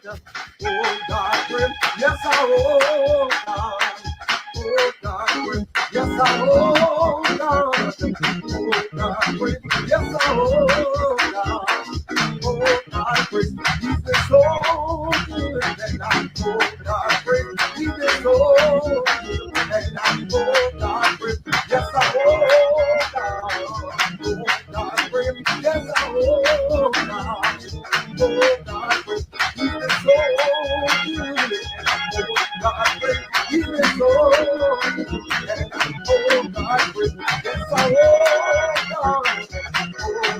God, oh God, great, yes, oh God, oh God, great, yes, oh God, oh God, great, yes, oh God. Oh, God, praise, he's been so good, and I'm oh, God, praise, he's been so good, and I'm oh, God, praise, yes, I oh, God, praise, yes, I oh, God, praise, he's been so good, and I'm oh, God, praise, he's been so good, and I'm oh, God, praise, yes, I oh,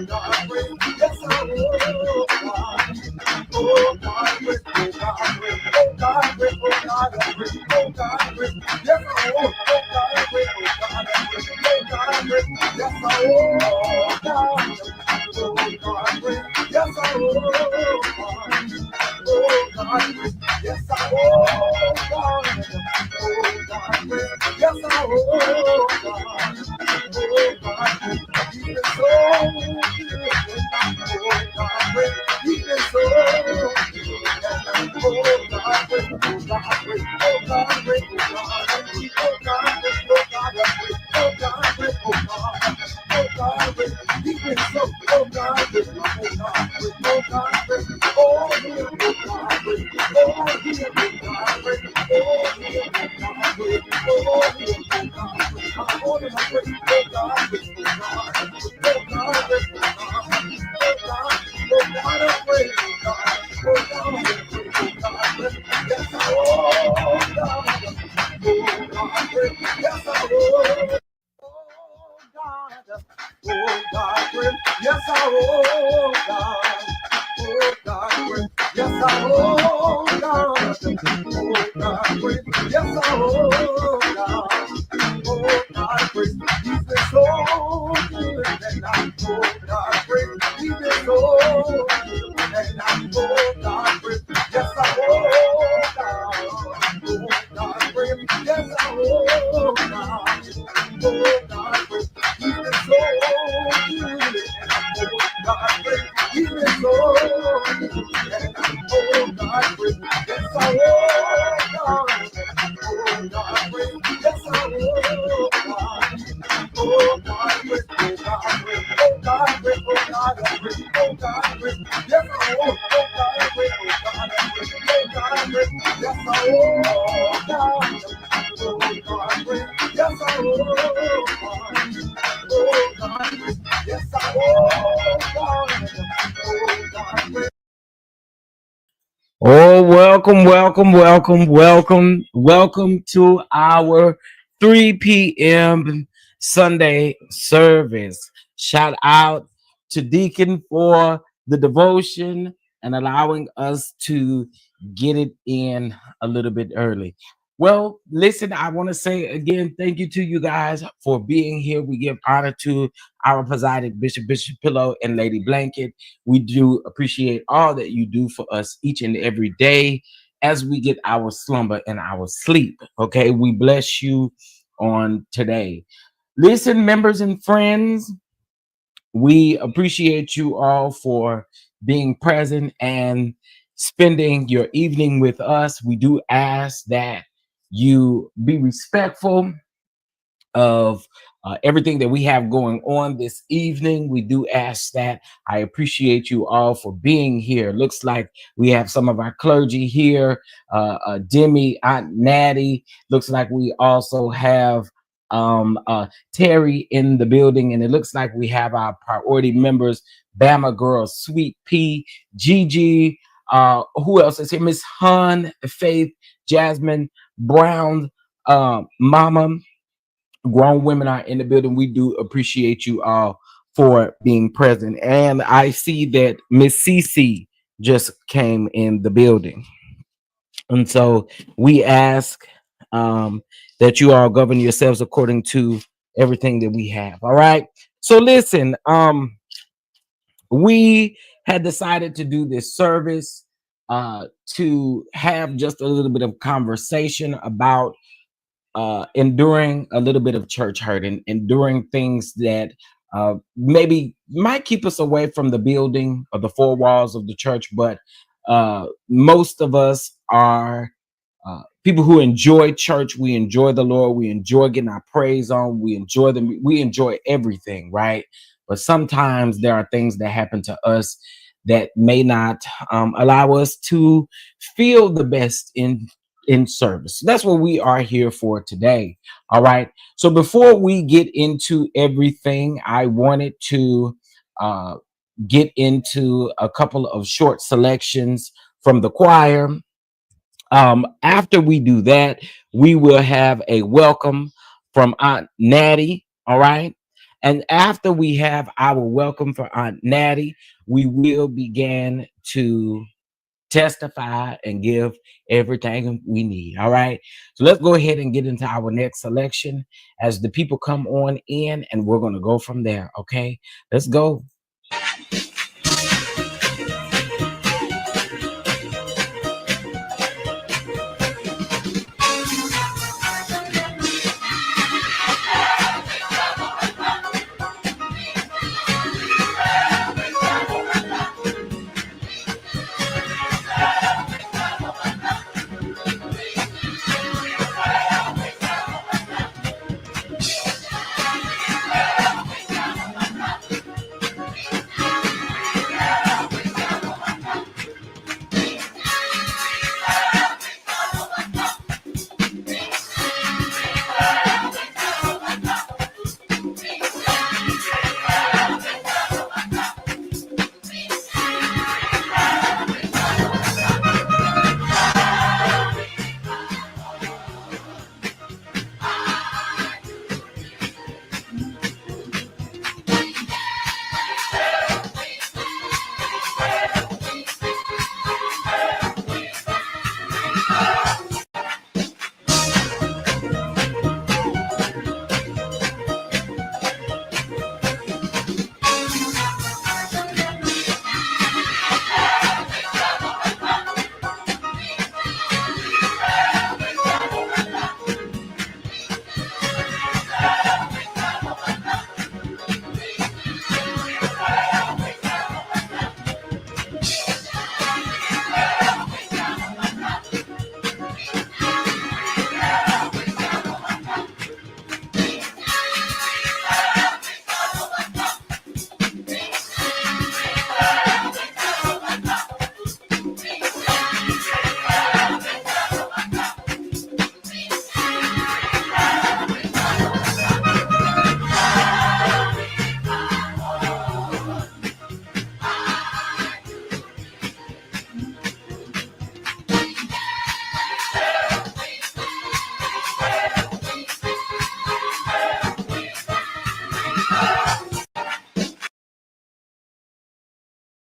God, praise, yes, I oh, God. Oh God, with oh God, with oh God, with oh God, with oh God, with yes, oh God, with oh God, with oh God, with yes, oh God, oh God, with yes, oh God, oh God, with yes, oh God, oh God, with yes, oh God, oh God, with He is so good, oh God, with He is so good. Oh God, wait, oh God, wait, oh God, wait, oh God, oh God, wait, oh God, wait, oh God, wait, oh God, oh God, wait, He is so, oh God, wait, oh God, wait, oh God, wait, oh Him, oh God, wait, oh Him, oh God, wait, oh Him, oh God, wait, oh Him, oh God, wait, I want to wait, oh God, wait, oh God, oh God, wait, oh God, oh God, I pray, oh God, oh God, I pray, oh God, yes, oh God, oh God, yes, oh God, oh God, yes, oh God, oh God, yes, oh God, oh God, yes, oh God. Oh God, praise, He's been so good, and I'm oh God, praise, He's been so good, and I'm oh God, praise, yes I oh God, oh God, praise, yes I oh God, praise, He's been so good, and I'm oh God, praise, He's been so good, and I'm oh God, praise, yes I oh God. Oh God, wait, yes, I will. Oh God, wait, oh God, wait, oh God, wait, oh God, wait, oh God, wait, yes, I will. Oh God, wait, oh God, wait, oh God, wait, yes, I will. Oh God, wait, yes, I will. Oh God, wait, yes, I will. Oh God, wait. Oh, welcome to our 3 p.m. Sunday service. Shout out to Deacon for the devotion and allowing us to get it in a little bit early. Well, listen, I want to say again, thank you to you guys for being here. We give honor to our presiding Bishop Pillow, and Lady Blanket. We do appreciate all that you do for us each and every day as we get our slumber and our sleep. Okay, we bless you on today. Listen, members and friends, we appreciate you all for being present and spending your evening with us. We do ask that you be respectful of everything that we have going on this evening. We do ask that. I appreciate you all for being here. Looks like we have some of our clergy here. Demi, Aunt Natty. Looks like we also have Terry in the building, and it looks like we have our priority members, Bama Girl, Sweet Pea, Gigi. Who else is here? Miss Hun, Faith, Jasmine, Brown, Mama. Grown women are in the building. We do appreciate you all for being present. And I see that Miss Cece just came in the building. And so we ask that you all govern yourselves according to everything that we have. All right. So listen, we had decided to do this service to have just a little bit of conversation about enduring a little bit of church hurt and enduring things that maybe might keep us away from the building or the four walls of the church, but Most of us are people who enjoy church. We enjoy the Lord. We enjoy getting our praise on. We enjoy them. We enjoy everything, right? But sometimes there are things that happen to us that may not allow us to feel the best in service. That's what we are here for today. All right. So before we get into everything, I wanted to uh, get into a couple of short selections from the choir. After we do that, we will have a welcome from Aunt Natty. All right. And after we have our welcome for Aunt Natty, we will begin to testify and give everything we need. All right. So let's go ahead and get into our next selection as the people come on in, and we're going to go from there. Okay. Let's go.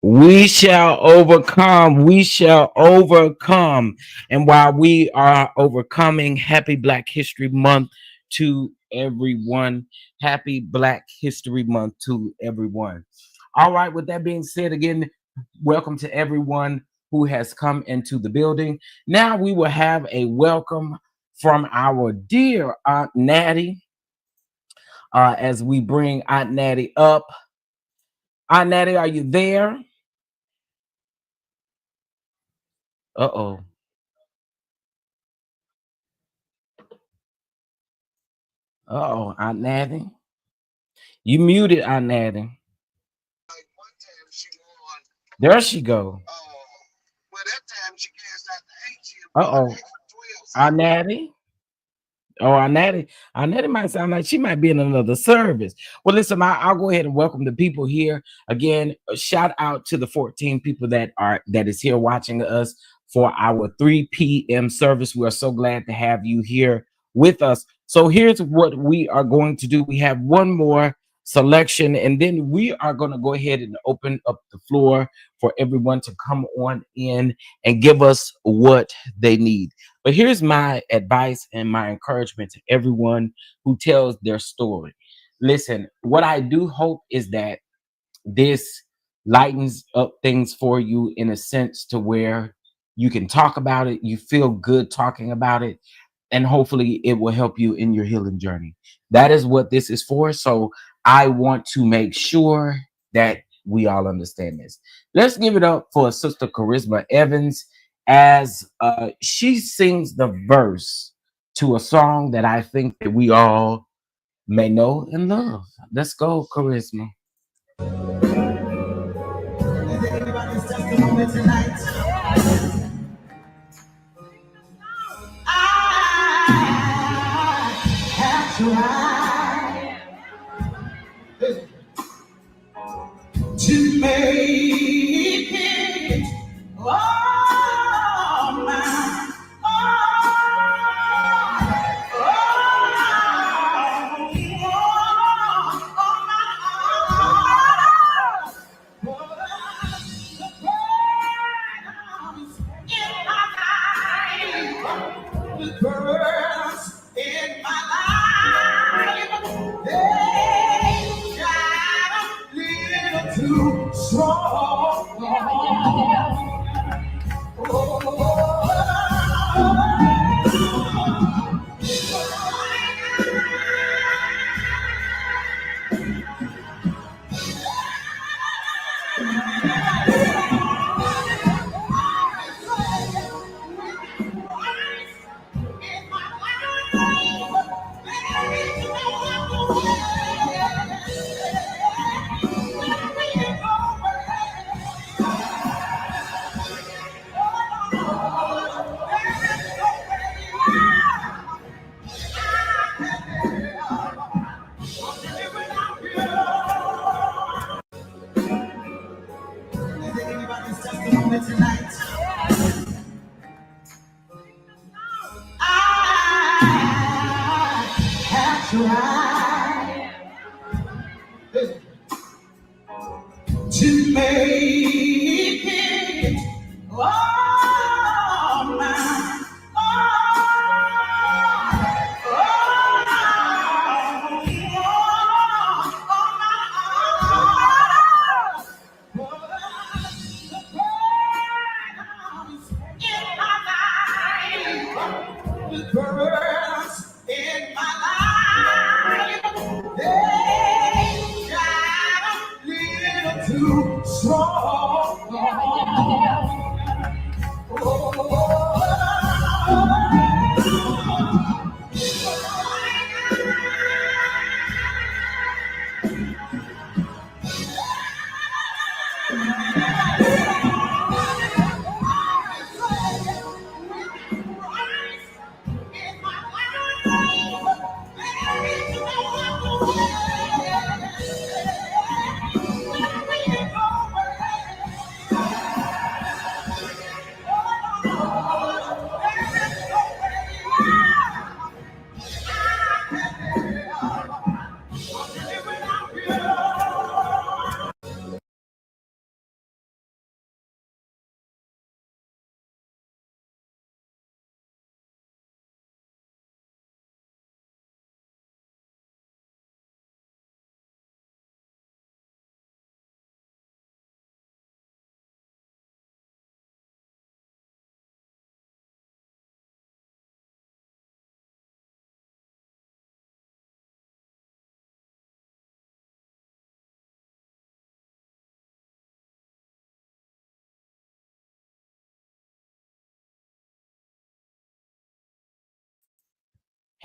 We shall overcome. We shall overcome. And while we are overcoming, happy Black History Month to everyone. Happy Black History Month to everyone. All right, with that being said, again, welcome to everyone who has come into the building. Now we will have a welcome from our dear Aunt Natty as we bring Aunt Natty up. Aunt Natty, are you there? Uh-oh. Uh-oh, Aunt Natty. You muted Aunt Natty. Like one time she won. There she go. Well, that time she cast out the eight. She had won Uh-oh. extra 12. So Aunt Natty. Oh, Our Natty might sound like she might be in another service. Well, listen, I'll go ahead and welcome the people here. Again, a shout out to the 14 people that is here watching us for our 3 p.m. service. We are so glad to have you here with us. So here's what we are going to do. We have one more selection, and then we are going to go ahead and open up the floor for everyone to come on in and give us what they need. But here's my advice and my encouragement to everyone who tells their story. Listen, what I do hope is that this lightens up things for you in a sense to where you can talk about it, you feel good talking about it, and hopefully it will help you in your healing journey. That is what this is for. So I want to make sure that we all understand this. Let's give it up for Sister Charisma Evans as she sings the verse to a song that I think that we all may know and love. Let's go, Charisma. Is anybody's testimony tonight? I have tried to make it all mine. The birds in my life, they got a little too strong. Is anybody's testimony tonight? I have tried to make it all mine. The birds in my life, they got a little too strong.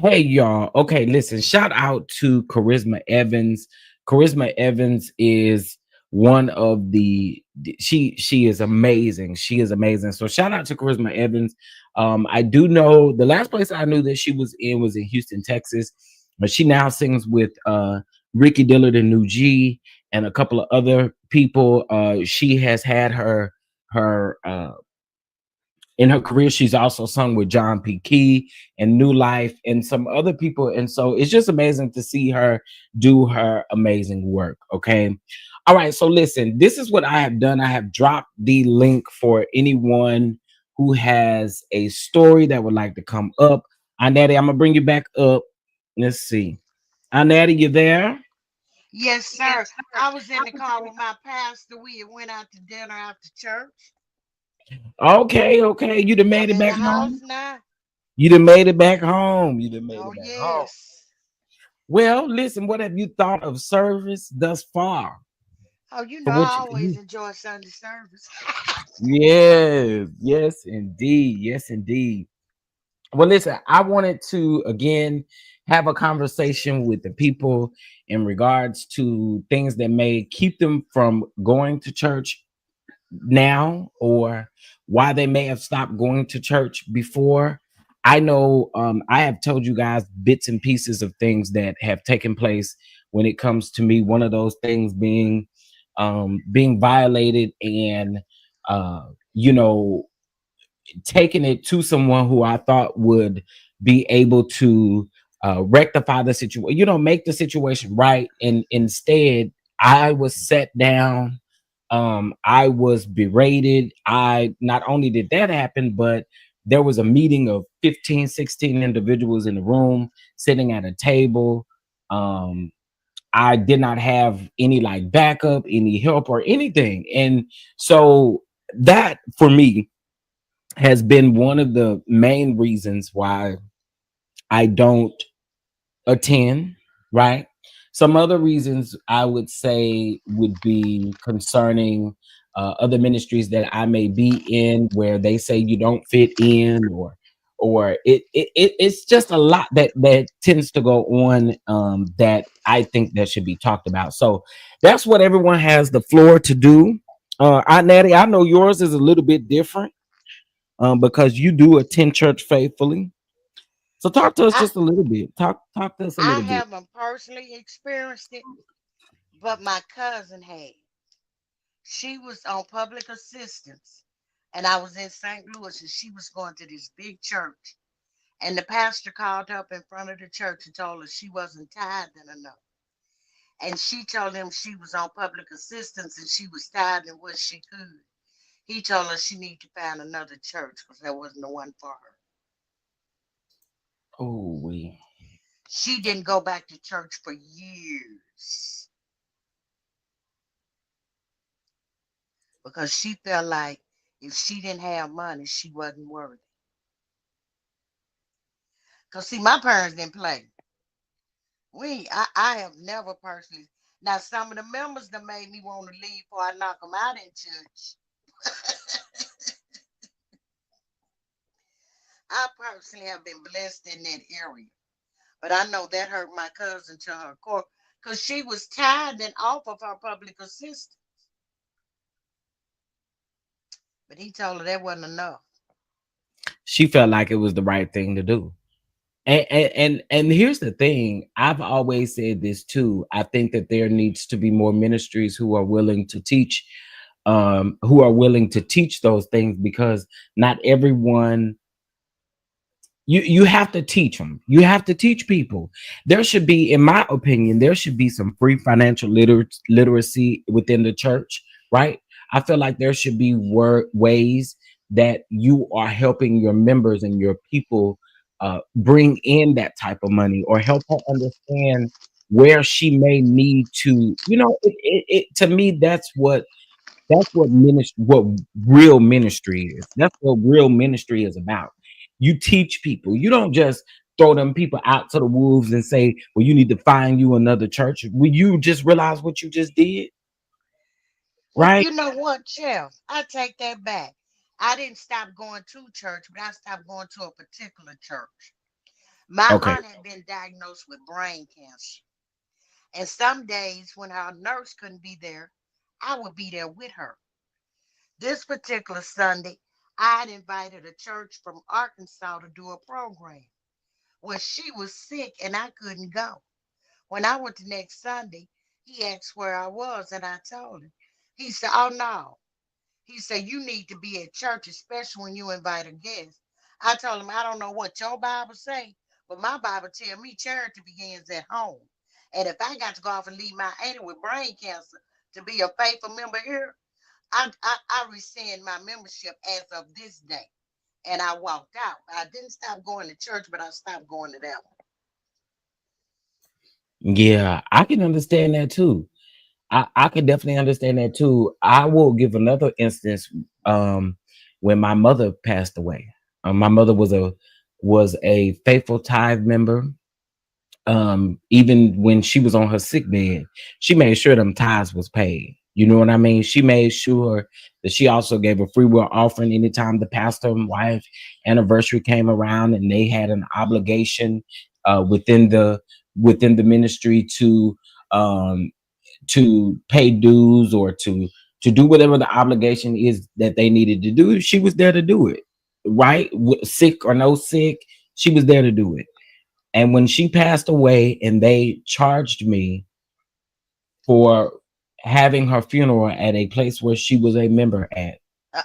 Hey y'all. Okay, listen, shout out to Charisma Evans. Charisma Evans is one of she is amazing. She is amazing. So shout out to Charisma Evans. I do know the last place I knew that she was in Houston, Texas, but she now sings with Ricky Dillard and New G and a couple of other people. She has had her in her career. She's also sung with John P. Key and New Life and some other people. And so it's just amazing to see her do her amazing work. Okay. All right. So listen, this is what I have done. I have dropped the link for anyone who has a story that would like to come up. Natty, I'm going to bring you back up. Let's see. Natty, you there? Yes, sir. I was in the car with my pastor. We had went out to dinner after church. Okay. Okay. You done made I'm it in the back house home. now. You done made it back home. You done made Oh, it back home. yes. Well, listen, what have you thought of service thus far? Oh, you So know, what I always you, enjoy Sunday service. yes, yes, indeed. Yes, indeed. Well, listen, I wanted to again have a conversation with the people in regards to things that may keep them from going to church now, or why they may have stopped going to church before. I know I have told you guys bits and pieces of things that have taken place when it comes to me. One of those things being violated, and you know, taking it to someone who I thought would be able to rectify the situation, make the situation right. And instead, I was set down. I was berated. I not only did that happen, but there was a meeting of 15, 16 individuals in the room sitting at a table. Um, I did not have any like backup, any help, or anything. And so that for me has been one of the main reasons why I don't attend, right? Some other reasons I would say would be concerning other ministries that I may be in, where they say you don't fit in, or it's just a lot that tends to go on, that I think that should be talked about. So that's what everyone has the floor to do. Natty, I know yours is a little bit different, because you do attend church faithfully. So talk to us I just a little bit. Talk to us a I little bit. haven't personally experienced it, but my cousin had. She was on public assistance, and I was in St. Louis, and she was going to this big church. And the pastor called her up in front of the church and told her she wasn't tithing enough. And she told him she was on public assistance and she was tithing what she could. He told her she needed to find another church because there wasn't the one for her. Oh, we. She didn't go back to church for years because she felt like if she didn't have money, she wasn't worthy. Because, see, my parents didn't play. I have never personally. Now, some of the members that made me want to leave before I knock them out in church. I personally have been blessed in that area. But I know that hurt my cousin to her core because she was tithing off of her public assistance. But he told her that wasn't enough. She felt like it was the right thing to do. And here's the thing. I've always said this too. I think that there needs to be more ministries who are willing to teach, those things, because not everyone, you have to teach them. You have to teach people. There should be, in my opinion, there should be some free financial literacy within the church, right? I feel like there should be ways that you are helping your members and your people bring in that type of money, or help her understand where she may need to, to me, that's what ministry, what real ministry is. That's what real ministry is about. You teach people. You don't just throw them people out to the wolves and say, "Well, you need to find you another church." Will you just realize what you just did, Well, right? you know what, Chef? I take that back. I didn't stop going to church, but I stopped going to a particular church. My Okay. aunt had been diagnosed with brain cancer. And some days when our nurse couldn't be there, I would be there with her. This particular Sunday, I had invited a church from Arkansas to do a program. Well, she was sick and I couldn't go. When I went the next Sunday, he asked where I was and I told him. He said, "Oh no." He said, "You need to be at church, especially when you invite a guest." I told him, "I don't know what your Bible say, but my Bible tell me charity begins at home. And if I got to go off and leave my auntie with brain cancer to be a faithful member here, I rescind my membership as of this day." And I walked out. I didn't stop going to church, but I stopped going to that one. Yeah, I can understand that too. I can definitely understand that too. I will give another instance. When my mother passed away. My mother was a faithful tithe member. Even when she was on her sick bed, she made sure them tithes was paid. You know what I mean? She made sure that she also gave a free will offering anytime the pastor and wife anniversary came around, and they had an obligation within the ministry um, to pay dues or to do whatever the obligation is that they needed to do. She was there to do it, right? Sick or no sick, she was there to do it. And when she passed away, and they charged me for having her funeral at a place where she was a member at,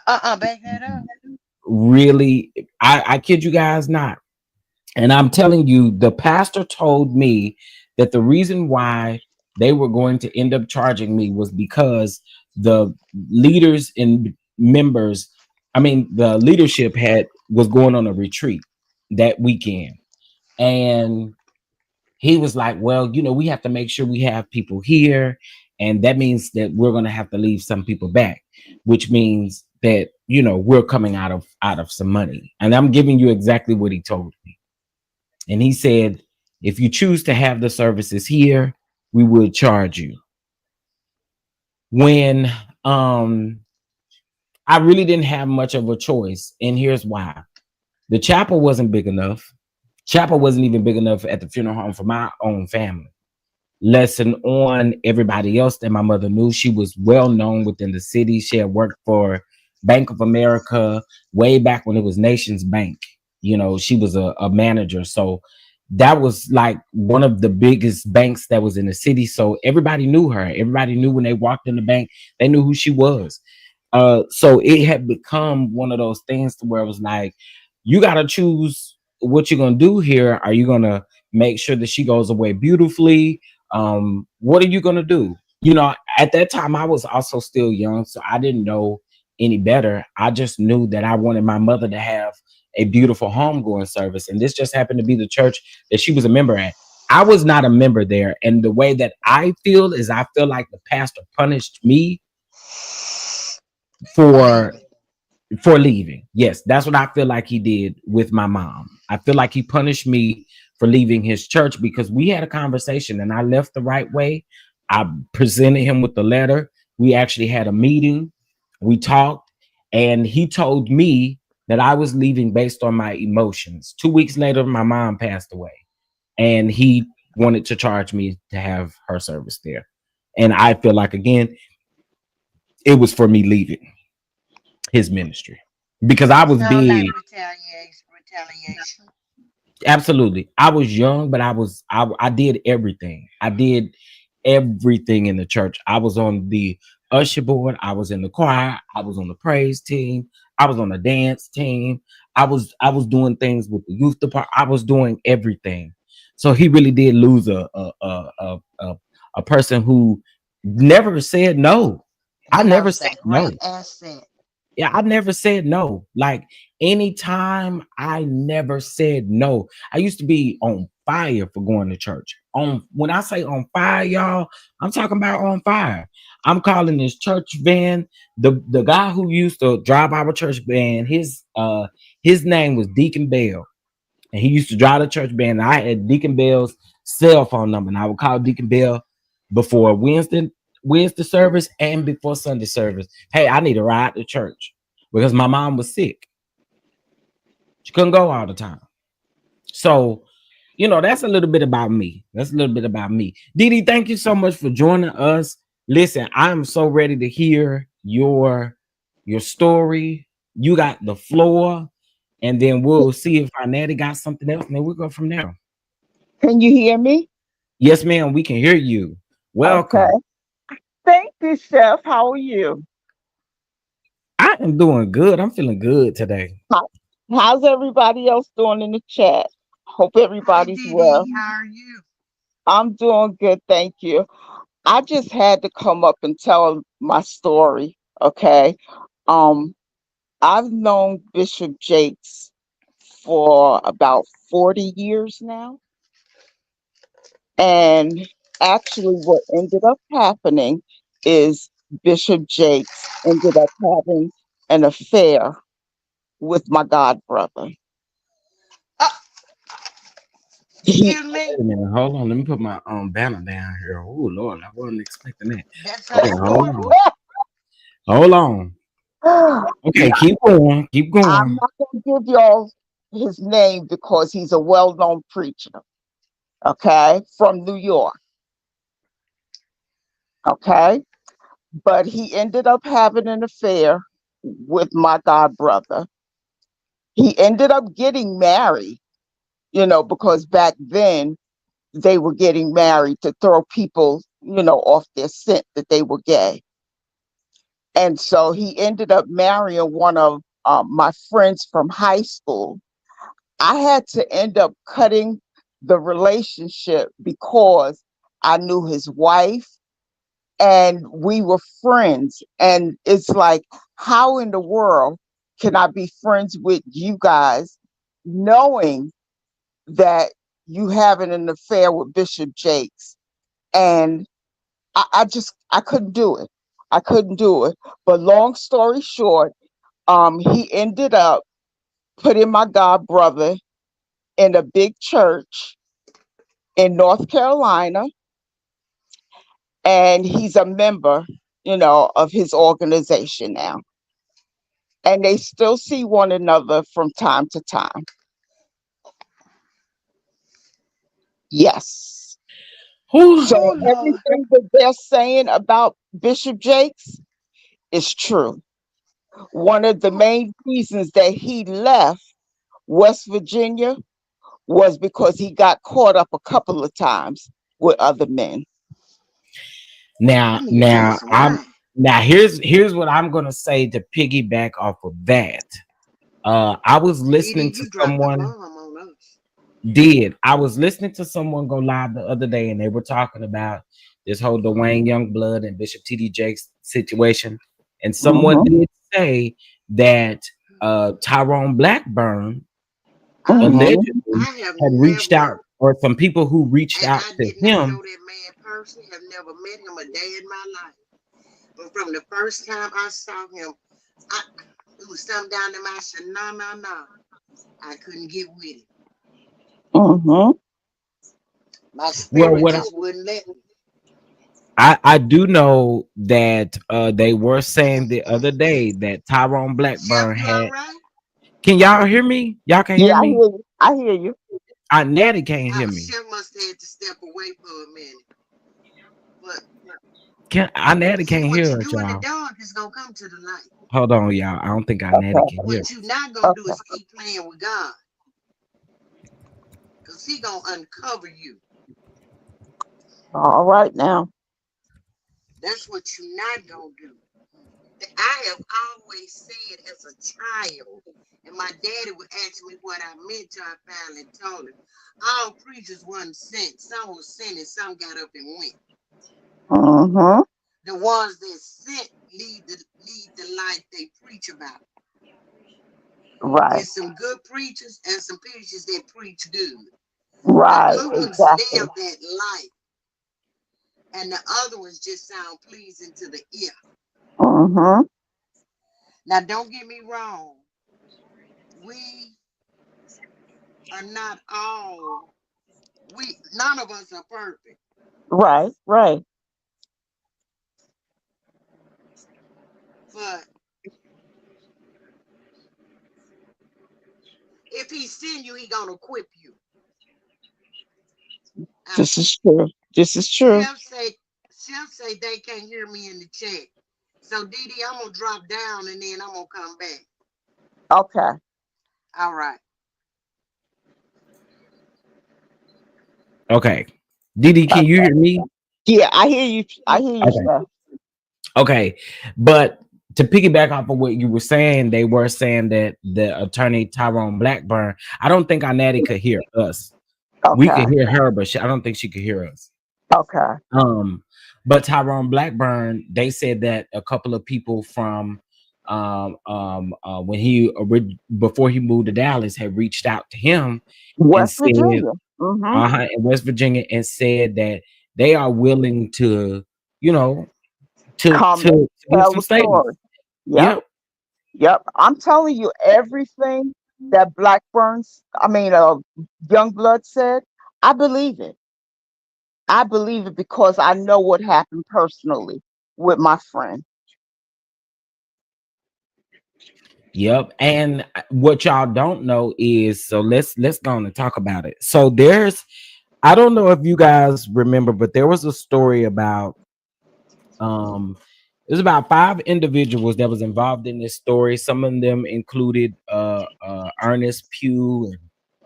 Back that up. really, I kid you guys not. And I'm telling you, the pastor told me that the reason why they were going to end up charging me was because the leaders and members, I mean, the leadership was going on a retreat that weekend. And he was like, well, we have to make sure we have people here. And that means that we're going to have to leave some people back, which means that, we're coming out of some money. And I'm giving you exactly what he told me. And he said, if you choose to have the services here, we will charge you. When I really didn't have much of a choice. And here's why. The chapel wasn't big enough. Chapel wasn't even big enough at the funeral home for my own family. Lesson on everybody else that my mother knew. She was well known within the city. She had worked for Bank of America way back when it was Nations Bank. She was a manager. So that was like one of the biggest banks that was in the city. So everybody knew her. Everybody knew when they walked in the bank, they knew who she was. So it had become one of those things to where it was like, you got to choose what you're going to do here. Are you going to make sure that she goes away beautifully? What are you going to do? At that time, I was also still young, so I didn't know any better. I just knew that I wanted my mother to have a beautiful homegoing service. And this just happened to be the church that she was a member at. I was not a member there. And the way that I feel is I feel like the pastor punished me for leaving. Yes, that's what I feel like he did with my mom. I feel like he punished me for leaving his church because we had a conversation and I left the right way. I presented him with the letter. We actually had a meeting. We talked, and he told me that I was leaving based on my emotions. 2 weeks later, my mom passed away, and he wanted to charge me to have her service there. And I feel like, again, it was for me leaving his ministry because I was Sound like big. retaliation. Absolutely. I was young, but I did everything. I did everything in the church. I was on the usher board. I was in the choir. I was on the praise team. I was on the dance team. I was doing things with the youth department. I was doing everything. So he really did lose a person who never said no. I That never was a said no. great asset. Yeah, I never said no. Like anytime, I never said no. I used to be on fire for going to church. On When I say on fire, y'all, I'm talking about on fire. I'm calling this church van. The guy who used to drive our church van, his name was Deacon Bell, and he used to drive the church van. I had Deacon Bell's cell phone number, and I would call Deacon Bell before Wednesday service and before Sunday service. Hey, I need a ride to church because my mom was sick. She couldn't go all the time. So, that's a little bit about me. That's a little bit about me. Dee, thank you so much for joining us. Listen, I'm so ready to hear your story. You got the floor, and then we'll see if our Natty got something else, and then we'll go from there. Can you hear me? Yes, ma'am, we can hear you. Okay. Welcome. Thank you, Chef. How are you? I am doing good. I'm feeling good today. How's everybody else doing in the chat? Hope Hey, everybody's Dee well. Dee, how are you? I'm doing good, thank you. I just had to come up and tell my story, okay? Um, I've known Bishop Jakes for about 40 years now. And actually, what ended up happening is Bishop Jakes ended up having an affair with my god brother. Uh, He Excuse Wait me? a minute, hold on. Let me put my banner down here. Oh Lord, I wasn't expecting that. That's her Okay, hold story. on. Hold on. Okay, keep going. Keep I'm going. not going to give y'all his name because he's a well-known preacher, okay, from New York, okay? But he ended up having an affair with my god brother. He ended up getting married, because back then they were getting married to throw people, off their scent that they were gay. And so he ended up marrying one of my friends from high school. I had to end up cutting the relationship because I knew his wife and we were friends. And it's like, how in the world can I be friends with you guys knowing that you having an affair with Bishop Jakes? And I couldn't do it. I couldn't do it. But long story short, he ended up putting my god brother in a big church in North Carolina, and he's a member, of his organization now. And they still see one another from time to time. Yes. Whew. So Oh Lord. everything that they're saying about Bishop Jakes is true. One of the main reasons that he left West Virginia was because he got caught up a couple of times with other men. Now, I need to drink now some I'm wine. now here's what I'm gonna say to piggyback off of that. I was Didi, listening to you dropped the someone. bomb on us. I was listening to someone go live the other day, and they were talking about this whole Dwayne Youngblood and Bishop T.D. Jakes situation, and someone Hmm. did say that Tyrone Blackburn I Hmm. allegedly I have had reached out, never, or some people who reached and out I to did not know him. that man personally, have never met him a day in my life. But from the first time I saw him, I it was something down in my, I said, no, no, no. I couldn't get with it. Hmm. My Well, spirit what just wouldn't let me. I do know that they were saying the other day that Tyrone Chef, Blackburn you all had. right? Can y'all hear me? Y'all can hear Yeah, I me? hear you. I hear you. Natty can't hear me. Chef must have had to step away for a minute. But Can Natty see, can't what hear you us, do in the y'all. dark is gonna come to the light. Hold on, y'all. I don't think Natty Okay. can hear What you us. not gonna do Okay. is keep playing with God, cause He gonna uncover you. All right now. That's what you not gonna do. I have always said as a child, and my daddy would ask me what I meant till I finally told him. All preachers wasn't sent. Some was sent and some got up and went. Hmm. The ones that sent lead the life they preach about. Right. It's some good preachers and some preachers that preach good. The Right. good ones Exactly. live that life, and the other ones just sound pleasing to the ear. Hmm. Now, don't get me wrong. We are not all, we none of us are perfect. Right. Right. But if he send you, he gonna equip you. Uh, This is true. This is true. Chef say, Chef say they can't hear me in the chat. So Didi, I'm gonna drop down and then I'm gonna come back. Okay. All right. Okay. Didi, can you hear me? Yeah, I hear you. I hear you, Okay. Chef. Okay. But to piggyback off of what you were saying, they were saying that the attorney Tyrone Blackburn, I don't think Natty could hear us. We Okay. could hear her, but I don't think she could hear us. Okay. Um, but Tyrone Blackburn, they said that a couple of people from when before he moved to Dallas had reached out to him and West said, Virginia. Hmm. in West Virginia, and said that they are willing to, you know, Come and to give tell some the statements. story. Yep. Yep. Yep. I'm telling you, everything that Youngblood said, I believe it. I believe it because I know what happened personally with my friend. Yep. And what y'all don't know is, so let's go on and talk about it. So there's, I don't know if you guys remember, but there was a story about um there's about 5 individuals that was involved in this story. Some of them included Ernest Pugh and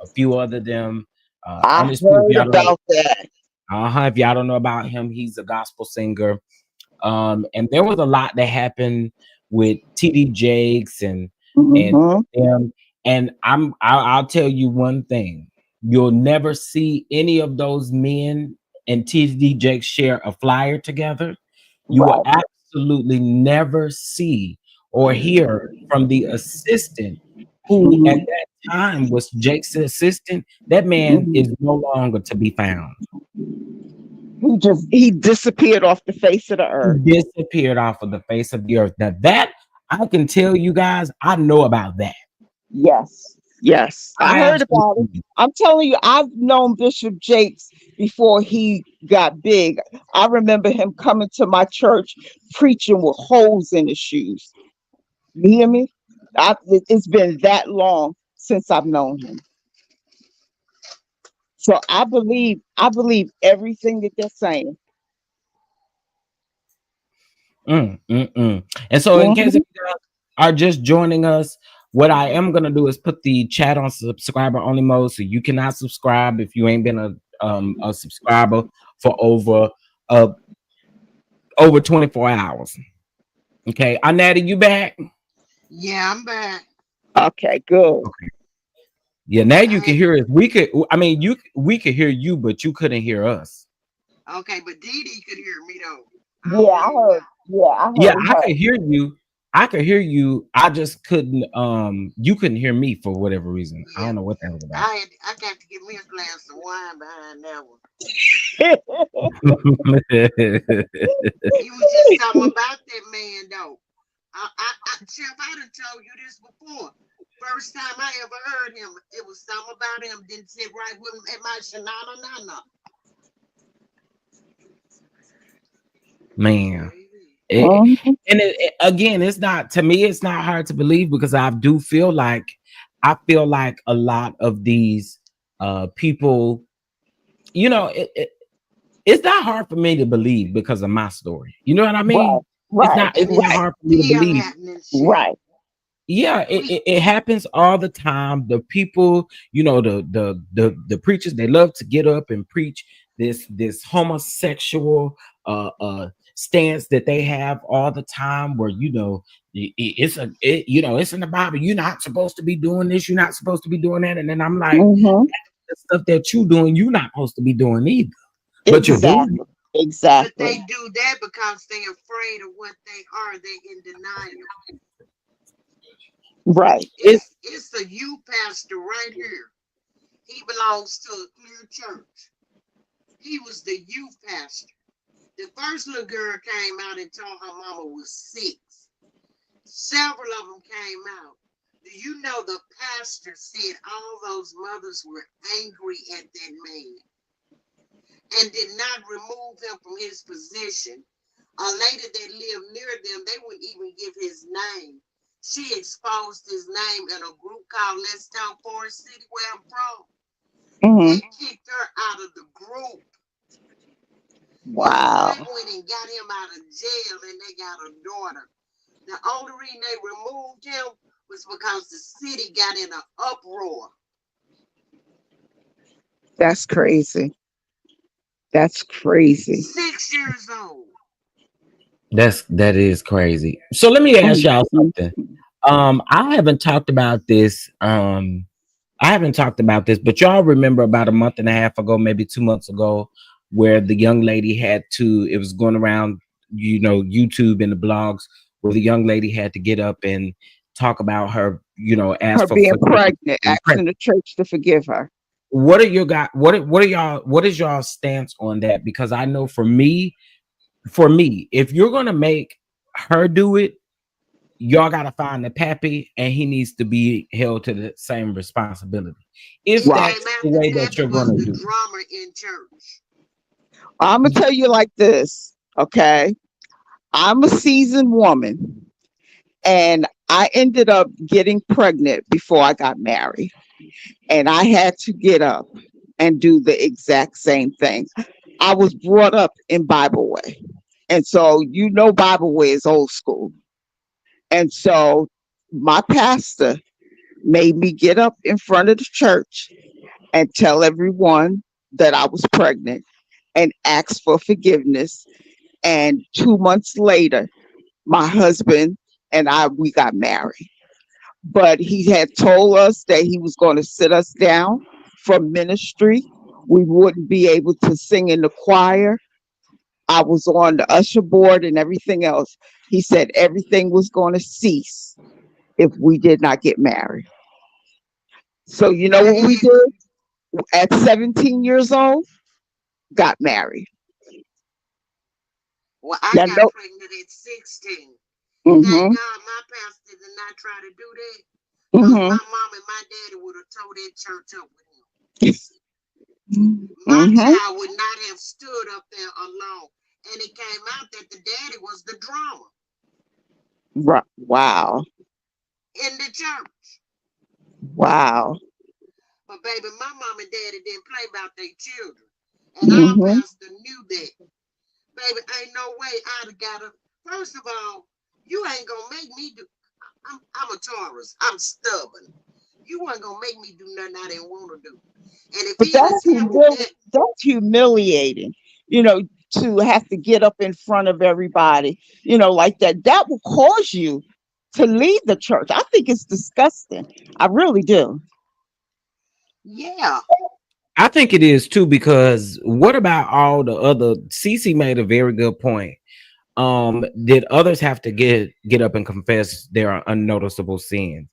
a few other them. I Ernest Pugh, if heard y'all don't, about that. if y'all don't know about him, he's a gospel singer. And there was a lot that happened with TD Jakes and Hmm. them. And I'll tell you one thing: you'll never see any of those men and TD Jakes share a flyer together. You will Right. absolutely never see or hear from the assistant who at Hmm. that time was Jake's assistant. That man Hmm. is no longer to be found. He disappeared off the face of the earth. Disappeared off of the face of the earth. Now that I can tell you guys, I know about that. Yes. Yes. I I heard about it. absolutely. I'm telling you, I've known Bishop Jakes before he got big. I remember him coming to my church preaching with holes in his shoes. You hear me? It's been that long since I've known him. So I believe everything that they're saying. And so, in case Mhm. if you guys are just joining us, what I am gonna do is put the chat on subscriber only mode, so you cannot subscribe if you ain't been a subscriber for uh over 24 hours. Okay, Natty, you back? Yeah, I'm back. Okay, good. Okay. Yeah, now I you can had hear us. We could, I mean, we could hear you, but you couldn't hear us. okay, but Dee Dee could hear me though. I Yeah, don't I know why. heard. Yeah, I Yeah, heard I her. could hear you. I could hear you. I just couldn't. You couldn't hear me for whatever reason. I Yeah, don't know what that was about. I got to get me a glass of wine behind that one. He was just something about that man though. Chef, I done told you this before. First time I ever heard him, it was something about him didn't sit right with him at my Shanana Nana. Man, Baby. it, and again, it's not, to me. It's not hard to believe because I do feel like a lot of these people. You know, it's not hard for me to believe because of my story. You know what I Right, mean? right, It's And not it's right, hard for me to still believe. happening, Chef. right. Yeah, We it happens all the time. The people, you know, the preachers, they love to get up and preach this homosexual stance that they have all the time, where you know you know, it's in the Bible. You're not supposed to be doing this. You're not supposed to be doing that. And then I'm like, Hmm. the stuff that you doing, you're not supposed to be doing either, but you're doing it. Exactly, but they exactly. do that because they're afraid of what they are. They're in denial. Right. It, It's a youth pastor right here. He belongs to a clear church. He was the youth pastor. The first little girl came out and told her mama was 6. Several of them came out. Do you know the pastor said all those mothers were angry at that man and did not remove him from his position? A lady that lived near them, they wouldn't even give his name. She exposed his name in a group called Let's Talk Forest City, where I'm from. Hmm. They kicked her out of the group. His Wow. aunt went and got him out of jail, and they got a daughter. The only reason they removed him was because the city got in an uproar. That's crazy. That's crazy. 6 years old. that is crazy. So let me ask y'all Mhm. something. I haven't talked about this. I haven't talked about this, but y'all remember about a month and a half ago, maybe 2 months ago, where the young lady had to, it was going around, you know, YouTube and the blogs, where the young lady had to get up and talk about her, you know, ask Her for being forgiveness. pregnant, asking the church to forgive her. What are your guys, what are y'all, what is y'all stance on that? Because I know for me, if you're gonna make her do it, y'all gotta find the pappy, and he needs to be held to the same responsibility. If It Right. came that's out the the way that pappy you're was gonna the do drummer in church. I'm gonna tell you like this, okay? I'm a seasoned woman, and I ended up getting pregnant before I got married, and I had to get up and do the exact same thing. I was brought up in Bible way, and so Bible way is old school, and so my pastor made me get up in front of the church and tell everyone that I was pregnant and ask for forgiveness. And 2 months later, my husband and I, we got married. But he had told us that he was going to sit us down for ministry. We wouldn't be able to sing in the choir. I was on the usher board and everything else. He said everything was going to cease if we did not get married. So you know Now what we he, did? At 17 years old, got married. well, I Now, got no, pregnant at 16. Thank mm-hmm, God my pastor did not try to do that, because mm-hmm, my mom and my daddy would have tore that church up with him. My mm-hmm. child would not have stood up there alone. And it came out that the daddy was the drummer Wow, in the church. wow. But baby, my mom and daddy didn't play about their children. And our Mm-hmm. pastor knew that. Baby, ain't no way I'd have got her. First of all, you ain't gonna make me do. I'm a Taurus. I'm stubborn. You weren't gonna make me do nothing I didn't want to do. And if But he attempted that, that's humiliating, you know, to have to get up in front of everybody, like that. That will cause you to leave the church. I think it's disgusting. I really do. yeah, I think it is too, because what about all the other? Cece made a very good point. Did others have to get up and confess their unnoticeable sins?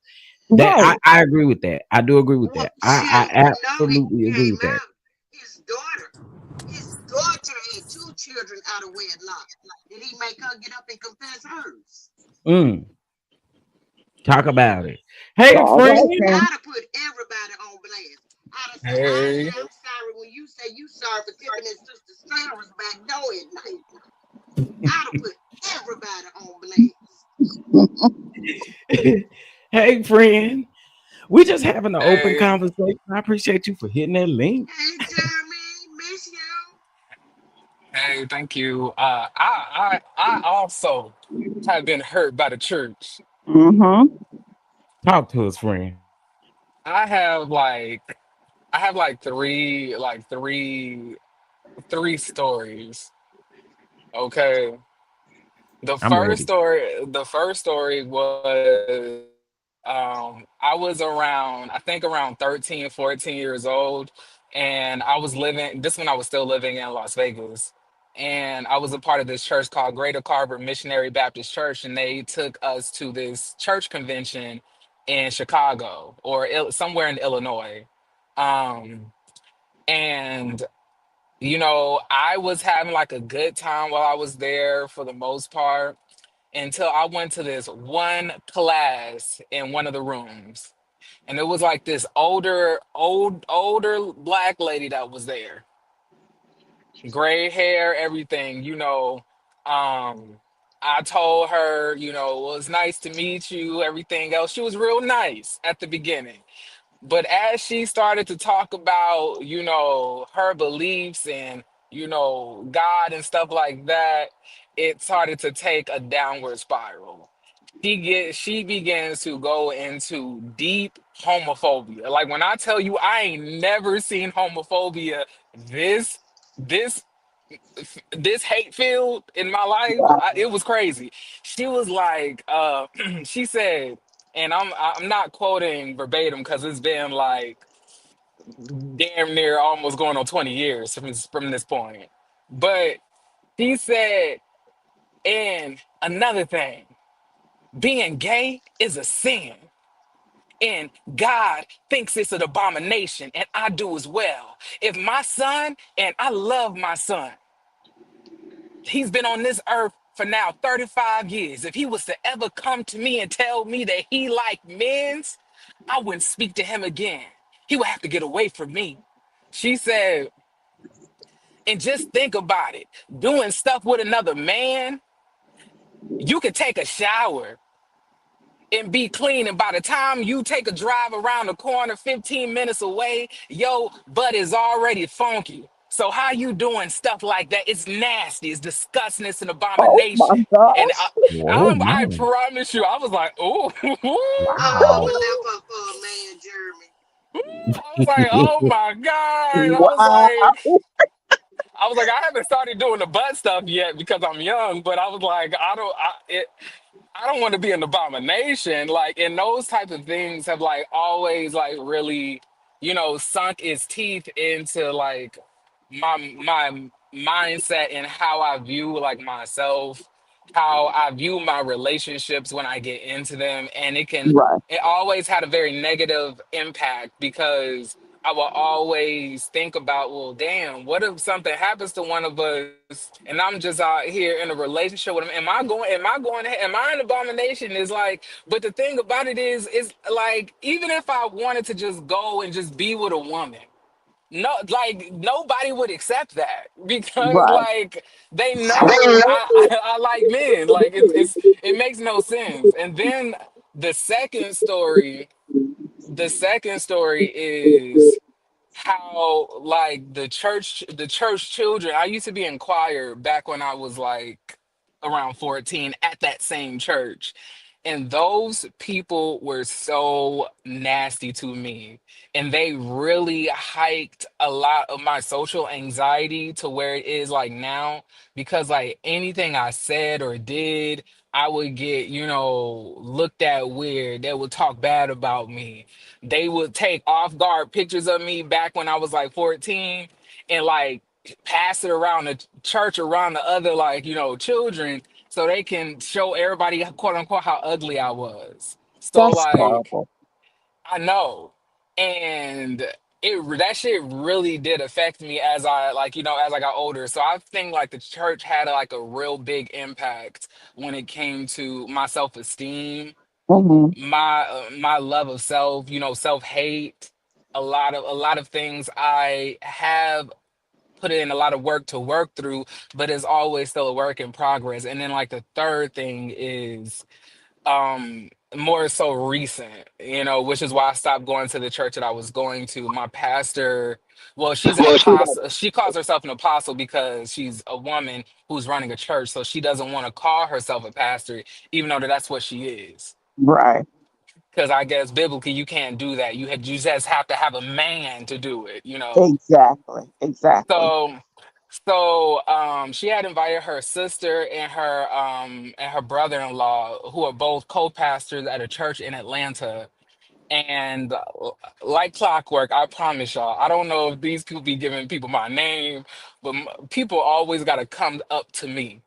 That Right. I agree with that. I do agree with well, that. I shoot, you know, it absolutely agree came with that. out. His daughter, his daughter had two children out of wedlock. Did he make her get up and confess hers? Mm, talk about it. Hey, All right, friend. now. I'd have put everybody on blast. I'd have said, I say Hey, I'm sorry when you say you sorry for tipping his sister Sarah's back door at night. I'd have put everybody on blast. Hey, friend. We just having an open hey, conversation. I appreciate you for hitting that link. Hey Jeremy, miss you. hey, thank you. I also have been hurt by the church. Mm-hmm. Talk to us, friend. I have like, I have like three stories. Okay. I'm ready. The first story was, I was around, I think around 13, 14 years old, and I was living, this when I was still living in Las Vegas. And I was a part of this church called Greater Carver Missionary Baptist Church, and they took us to this church convention in Chicago or somewhere in Illinois. Um, and I was having like a good time while I was there for the most part, until I went to this one class in one of the rooms. And it was like this older black lady that was there. Gray hair, everything. Um, I told her, well, it's nice to meet you, everything else. She was real nice at the beginning. But as she started to talk about, her beliefs and, God and stuff like that, it started to take a downward spiral. She begins to go into deep homophobia. Like when I tell you I ain't never seen homophobia this this this hate filled in my life. It was crazy. She was like, she said, and I'm not quoting verbatim because it's been like damn near almost going on 20 years from this point. But she said, and another thing, being gay is a sin. And God thinks it's an abomination, and I do as well. If my son, and I love my son, he's been on this earth for now 35 years, if he was to ever come to me and tell me that he liked men's, I wouldn't speak to him again. He would have to get away from me. She said, and just think about it, doing stuff with another man, you could take a shower and be clean. And by the time you take a drive around the corner 15 minutes away, your butt is already funky. So how you doing stuff like that? It's nasty. It's disgusting. It's an Oh my abomination. And gosh. Oh I my. promise you, I was like, oh, Oh, Wow. I'ma live up for a man, Jeremy. I was like, oh my God. Wow. I was like, I haven't started doing the butt stuff yet because I'm young, but I was like, I don't want to be an abomination. Like, and those type of things have like always like really, sunk its teeth into like my mindset and how I view like myself, how I view my relationships when I get into them. And Right. it always had a very negative impact because I will always think about, well, damn, what if something happens to one of us and I'm just out here in a relationship with him? Am I an abomination? Is like, but the thing about it is like, even if I wanted to just go and just be with a woman, no, like nobody would accept that because Right. like they know I like men. Like it makes no sense. And then the second story, the second story is how like the church children. I used to be in choir back when I was like around 14 at that same church, and those people were so nasty to me, and they really hiked a lot of my social anxiety to where it is like now, because like anything I said or did, I would get, looked at weird. They would talk bad about me. They would take off guard pictures of me back when I was like 14 and like pass it around the church, around the other like, children, so they can show everybody, quote unquote, how ugly I was. So That's like terrible. I know. And that shit really did affect me as I like, as I got older. So I think like the church had like a real big impact when it came to my self-esteem, Hmm. my love of self, self-hate. A lot of things I have put in a lot of work to work through, but it's always still a work in progress. And then like the third thing is more so recent, which is why I stopped going to the church that I was going to. My pastor, well, she's an apostle. She calls herself an apostle because she's a woman who's running a church, so she doesn't want to call herself a pastor, even though that's what she is. Right. Because I guess biblically you can't do that. You just have to have a man to do it. Exactly. Exactly. So she had invited her sister and her brother-in-law, who are both co-pastors at a church in Atlanta. And like clockwork, I promise y'all, I don't know if these people be giving people my name, but people always got to come up to me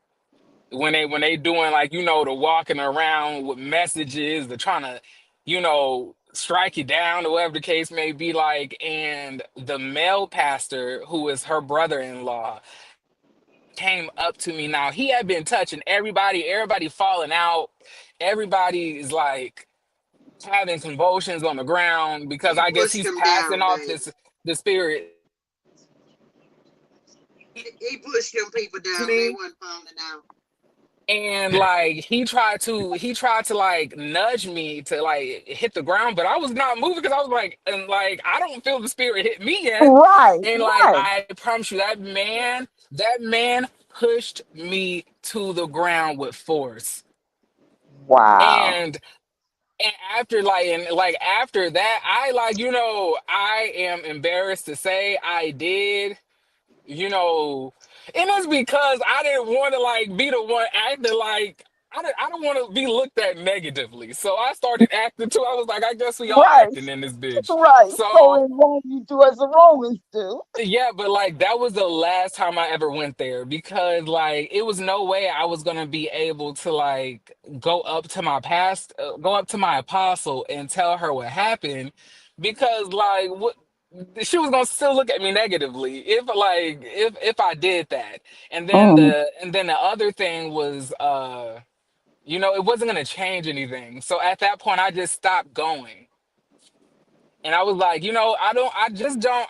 when they doing like, the walking around with messages, they're trying to, strike you down or whatever the case may be, like. And the male pastor, who is her brother-in-law, came up to me. Now he had been touching everybody falling out, everybody is like having convulsions on the ground because He I guess pushed he's him passing down, off babe. this the spirit He pushed them people to down. They me. wasn't falling out. And like he tried to like nudge me to like hit the ground, but I was not moving because I was like, and like I don't feel the spirit hit me yet. Right. And like Right. I promise you, that man pushed me to the ground with force. Wow. And after that, I like, I am embarrassed to say I did, you know, and it's because I didn't want to like be the one acting like I don't want to be looked at negatively. So I started acting too. I was like, I guess we all Right. acting in this bitch. Right. So So in Rome, you do as the Romans do. yeah, but like that was the last time I ever went there because like it was no way I was gonna be able to like go up to my apostle and tell her what happened because like what. she was gonna still look at me negatively if I did that. And then Mm, the other thing was it wasn't gonna change anything. So at that point I just stopped going. And I was like, I just don't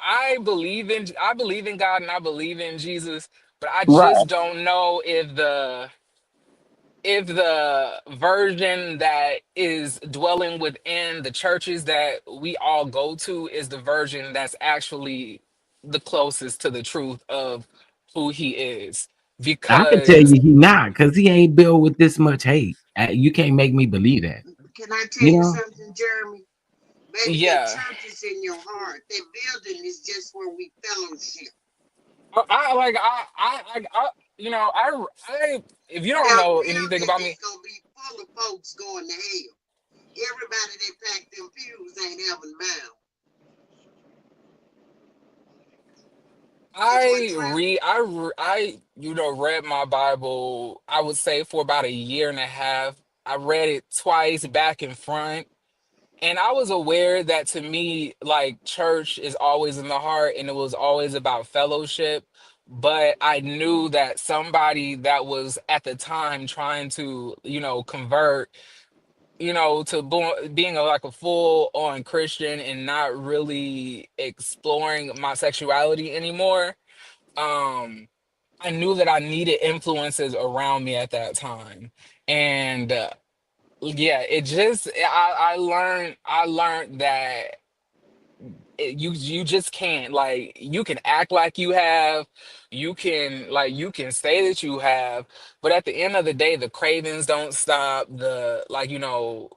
I believe in God and I believe in Jesus, but I right, just don't know if the version that is dwelling within the churches that we all go to is the version that's actually the closest to the truth of who he is. I can tell Because you he not, because he ain't built with this much hate. You can't make me believe that. Can I tell You you know? something, Jeremy? Baby, that yeah, church is in your heart. That building is just where we fellowship. I like I I if you don't That know anything building about is me, gonna be full of folks going to hell. Everybody that packed them pews ain't heaven bound. That's what Trump. read my Bible, I would say for about a year and a half. I read it twice back and front. And I was aware that to me, like church is always in the heart and it was always about fellowship. But I knew that somebody that was at the time trying to, convert, to being like a full on Christian and not really exploring my sexuality anymore. Um, I knew that I needed influences around me at that time. And yeah, I learned that you just can't, like, you can act like you can say that you have, but at the end of the day the cravings don't stop,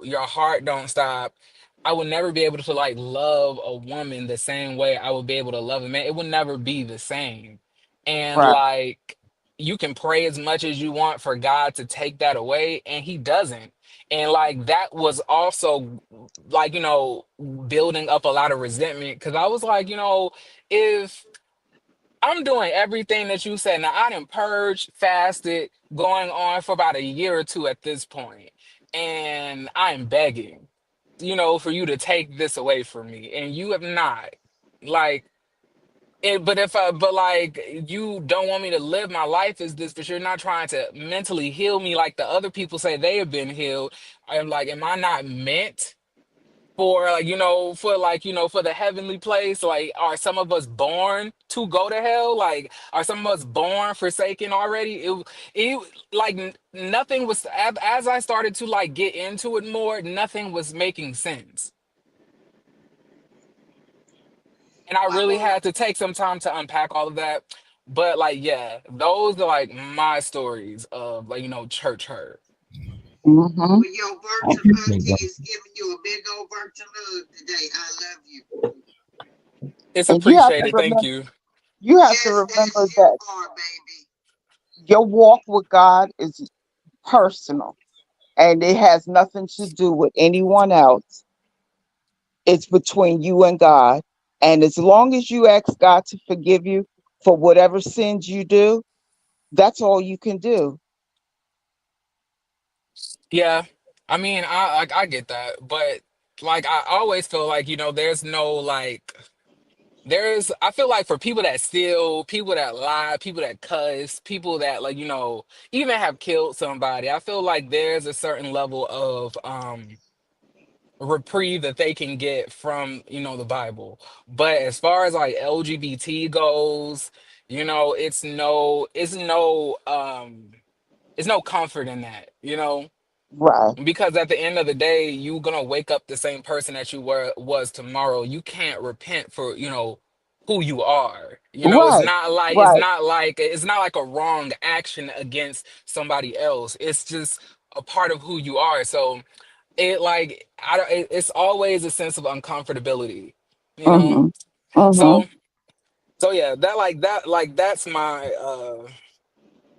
your heart don't stop. I would never be able to like love a woman the same way I would be able to love a man. It would never be the same. And right, like, you can pray as much as you want for God to take that away and he doesn't. And like, that was also like, building up a lot of resentment, because I was like, if I'm doing everything that you said, now I done purged, fasted, going on for about a year or two at this point, and I'm begging, for you to take this away from me, and you have not. Like, but like, you don't want me to live my life as this, but you're not trying to mentally heal me like the other people say they have been healed. I'm like, am I not meant for, like, for the heavenly place? Like, are some of us born to go to hell? Like, are some of us born forsaken already? It like, nothing was, as I started to like get into it more, nothing was making sense. And I I really want had to take some time to unpack all of that. But like, yeah, those are like my stories of, like, church hurt. mm-hmm. well, your I virtual appreciate auntie that. is giving you a big old virtual hug today. I love you. It's And you have to appreciated. Thank remember, you. Just remember as you that are, baby. your walk with God is personal and it has nothing to do with anyone else. It's between you and God. And as long as you ask God to forgive you for whatever sins you do, that's all you can do. Yeah, I mean, I get that, but like, I always feel like, there's no like, I feel like for people that steal, people that lie, people that cuss, people that, like, even have killed somebody, I feel like there's a certain level of reprieve that they can get from, the Bible. But as far as like LGBT goes, it's no comfort in that, Right, because at the end of the day you're gonna wake up the same person that you was tomorrow. You can't repent for, who you are. It's right, not like right. a wrong action against somebody else. It's just a part of who you are. So it, like, I don't it's always a sense of uncomfortability, you know Mm-hmm. Mm-hmm. so yeah, that's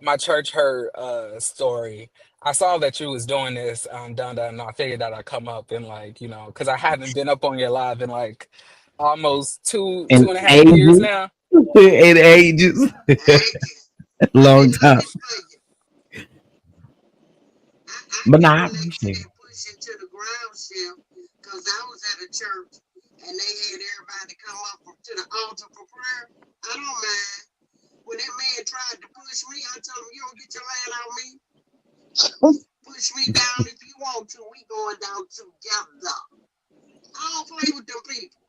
my church hurt story. I saw that you was doing this, Donda, and I figured that I'd come up and, like, because I haven't been up on your live in like almost two In and a half years ages, now. in ages, Ages. I've long been time. looking for you. I But can nah, I relate to appreciate it. that pushing to the ground shift because I was at a church and they had everybody come up to the altar for prayer. I don't mind. When that man tried to push me, I told him, "You don't get your hand on me. Push me down if you want to. We going down together. I don't play with them people.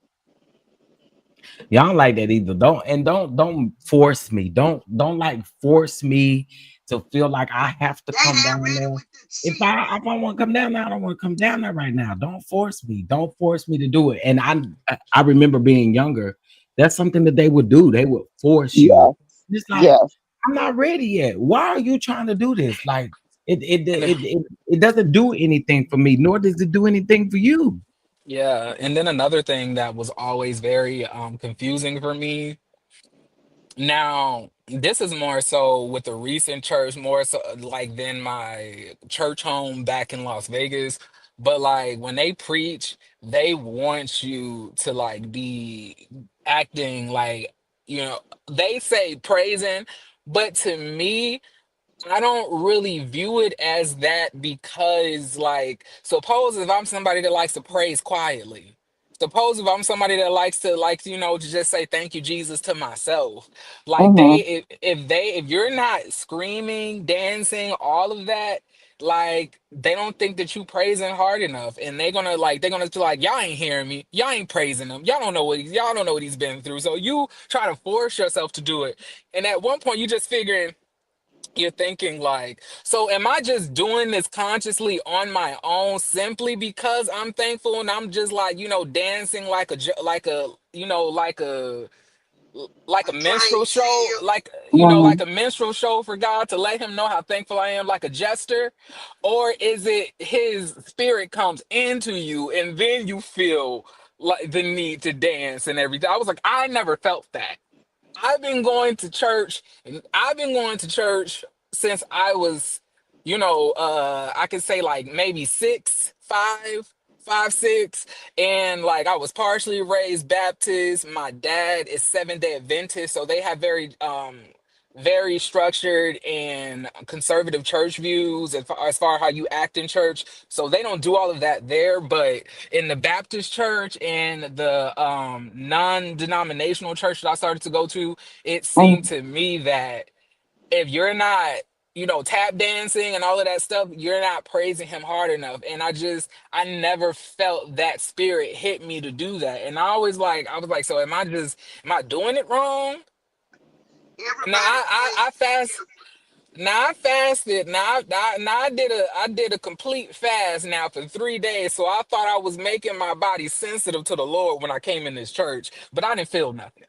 Y'all don't like that either. Don't force me. Don't like force me to feel like I have to They come that down ready there. with the cheat. If I want to come down there, I don't want to come down there right now. Don't force me. Don't force me to do it. And I remember being younger. That's something that they would do. They would force you. Yes. It's like Yes. I'm not ready yet. Why are you trying to do this? Like And it doesn't do anything for me, nor does it do anything for you. yeah, and then another thing that was always very confusing for me. Now, this is more so with the recent church, more so like than my church home back in Las Vegas. But like when they preach, they want you to like be acting like, you know, they say praising, but to me, I don't really view it as that because, like, suppose if I'm somebody that likes to praise quietly, suppose if I'm somebody that likes to, like, to just say thank you, Jesus, to myself, like, Mm-hmm. if you're not screaming, dancing, all of that, like, they don't think that you praising hard enough, and they're gonna be like, y'all ain't hearing me, y'all ain't praising him, y'all don't know what he's been through, so you try to force yourself to do it, and at one point you just figuring you're thinking like, so am I just doing this consciously on my own simply because I'm thankful and I'm just like, dancing like like a I'm trying minstrel to show, chill. like Mm-hmm. like a minstrel show for God to let him know how thankful I am, like a jester, or is it his spirit comes into you and then you feel like the need to dance and everything? I was like, I never felt that. I've been going to church since I was, I could say like maybe five, six. And like I was partially raised Baptist. My dad is Seventh-day Adventist, so they have very structured and conservative church views as far how you act in church. So they don't do all of that there, but in the Baptist church and the non-denominational church that I started to go to, it seemed to me that if you're not, tap dancing and all of that stuff, you're not praising him hard enough. And I never felt that spirit hit me to do that. And I was like, so am I doing it wrong? Now Everybody I praise fast. different. Now I fasted. Now I did a complete fast now for 3 days. So I thought I was making my body sensitive to the Lord when I came in this church, but I didn't feel nothing.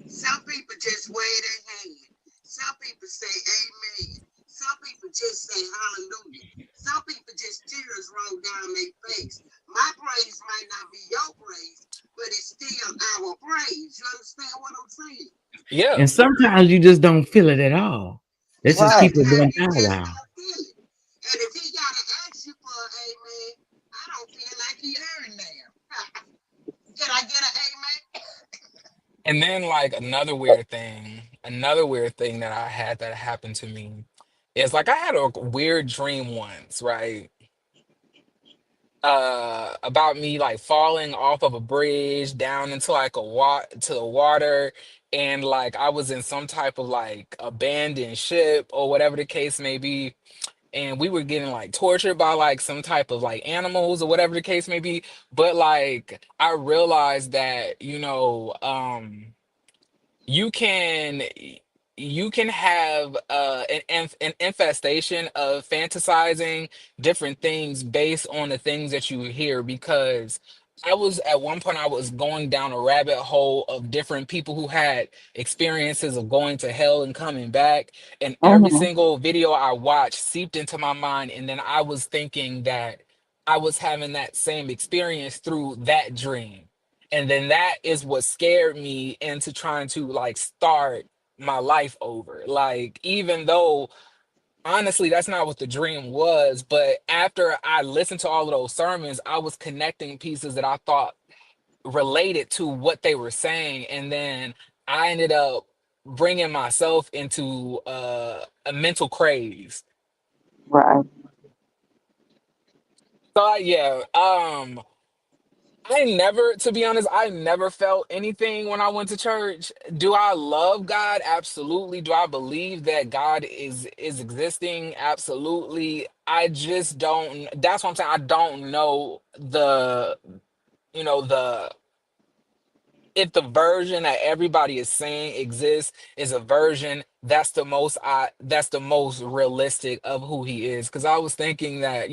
Some people just wave their hand. Some people say amen. Some people just say hallelujah. Some people just tears roll down their face. My praise might not be your praise, but it's still our praise. You understand what I'm saying? Yeah. And sometimes you just don't feel it at all. Let's And just Right. keep it sometimes one you thou just wow. don't feel it. And if he gotta ask you for an amen, I don't feel like he heard now. Can I get an amen? And then like another weird thing that I had that happened to me is like I had a weird dream once, right? About me like falling off of a bridge down into like to the water, and like I was in some type of like abandoned ship or whatever the case may be, and we were getting like tortured by like some type of like animals or whatever the case may be. But like I realized that, you can you can have an infestation of fantasizing different things based on the things that you hear, because at one point I was going down a rabbit hole of different people who had experiences of going to hell and coming back, and every Mm-hmm. single video I watched seeped into my mind, and then I was thinking that I was having that same experience through that dream, and then that is what scared me into trying to like start my life over. Like, even though honestly that's not what the dream was, but after I listened to all of those sermons, I was connecting pieces that I thought related to what they were saying. And then I ended up bringing myself into a mental craze. Right. So yeah, I never, to be honest, I never felt anything when I went to church. Do I love God? Absolutely. Do I believe that God is existing? Absolutely. I just don't. That's what I'm saying. I don't know the if the version that everybody is saying exists is a version that's the most realistic of who he is. Because I was thinking that,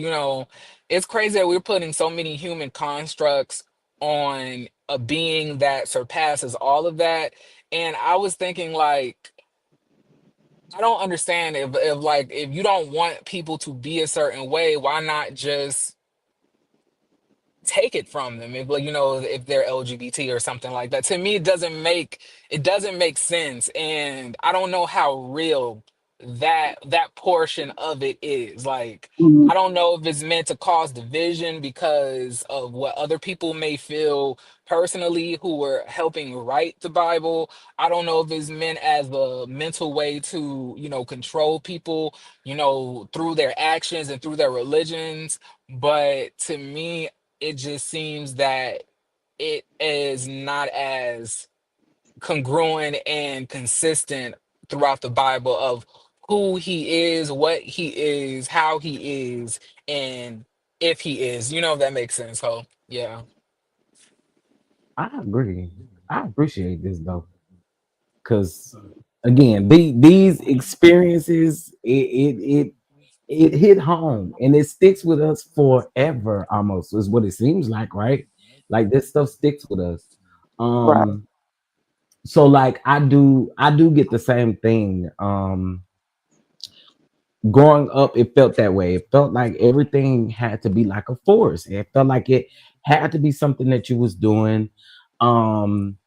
it's crazy that we're putting so many human constructs on a being that surpasses all of that. And I was thinking, like, I don't understand, if you don't want people to be a certain way, why not just take it from them, if, like, if they're LGBT or something like that. To me, it doesn't make sense, and I don't know how real that portion of it is. Like, Mhm. I don't know if it's meant to cause division because of what other people may feel personally who were helping write the Bible. I don't know if it's meant as a mental way to, control people, through their actions and through their religions. But to me, it just seems that it is not as congruent and consistent throughout the Bible of who he is, what he is, how he is, and if he is. If that makes sense. So yeah. I agree. I appreciate this though, because again, these experiences, it hit home and it sticks with us forever. Almost is what it seems like, right? Like this stuff sticks with us. Right. Um, so like I do get the same thing. Growing up, it felt that way. It felt like everything had to be like a force. It felt like it had to be something that you was doing. Um,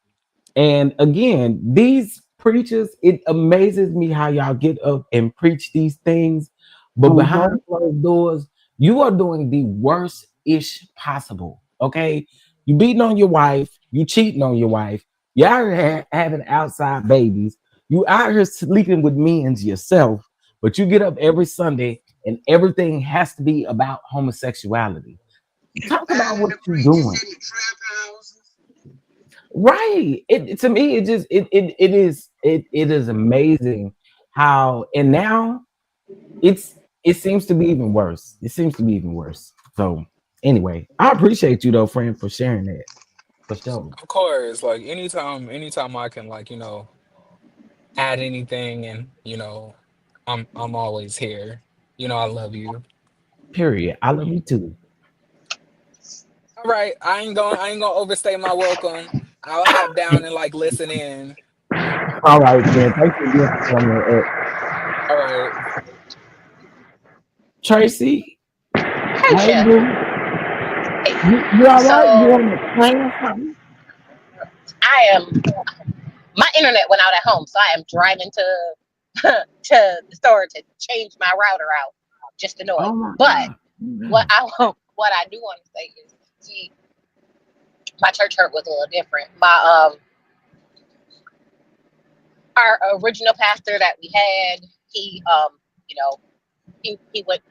and again, these preachers, it amazes me how y'all get up and preach these things, but behind Mm-hmm. closed doors, you are doing the worst ish possible. Okay, you beating on your wife, you cheating on your wife, you out here having outside babies, you out here sleeping with men yourself, but you get up every Sunday and everything has to be about homosexuality. Talk about Finding what the you're preachers doing. in the trap houses. Right. It to me it just it is amazing how, and now it's it seems to be even worse. It seems to be even worse. So anyway, I appreciate you though, friend, for sharing that. For sure. Of course, like, anytime I can, like, add anything, and I'm always here. I love you. Period. I love you too. All right, I ain't gonna overstay my welcome. I'll hop down and, like, listen in. All right, friend. Thanks again for coming up. All right. Tracy, Hey, hey Chef. boo. Hey, You all right? You so on the plane or something? I am. My internet went out at home, so I am driving to to the store to change my router out. Just Oh annoying. my But God. Yeah. what I do want to say is, see, my church hurt was a little different. My our original pastor that we had, he you know he went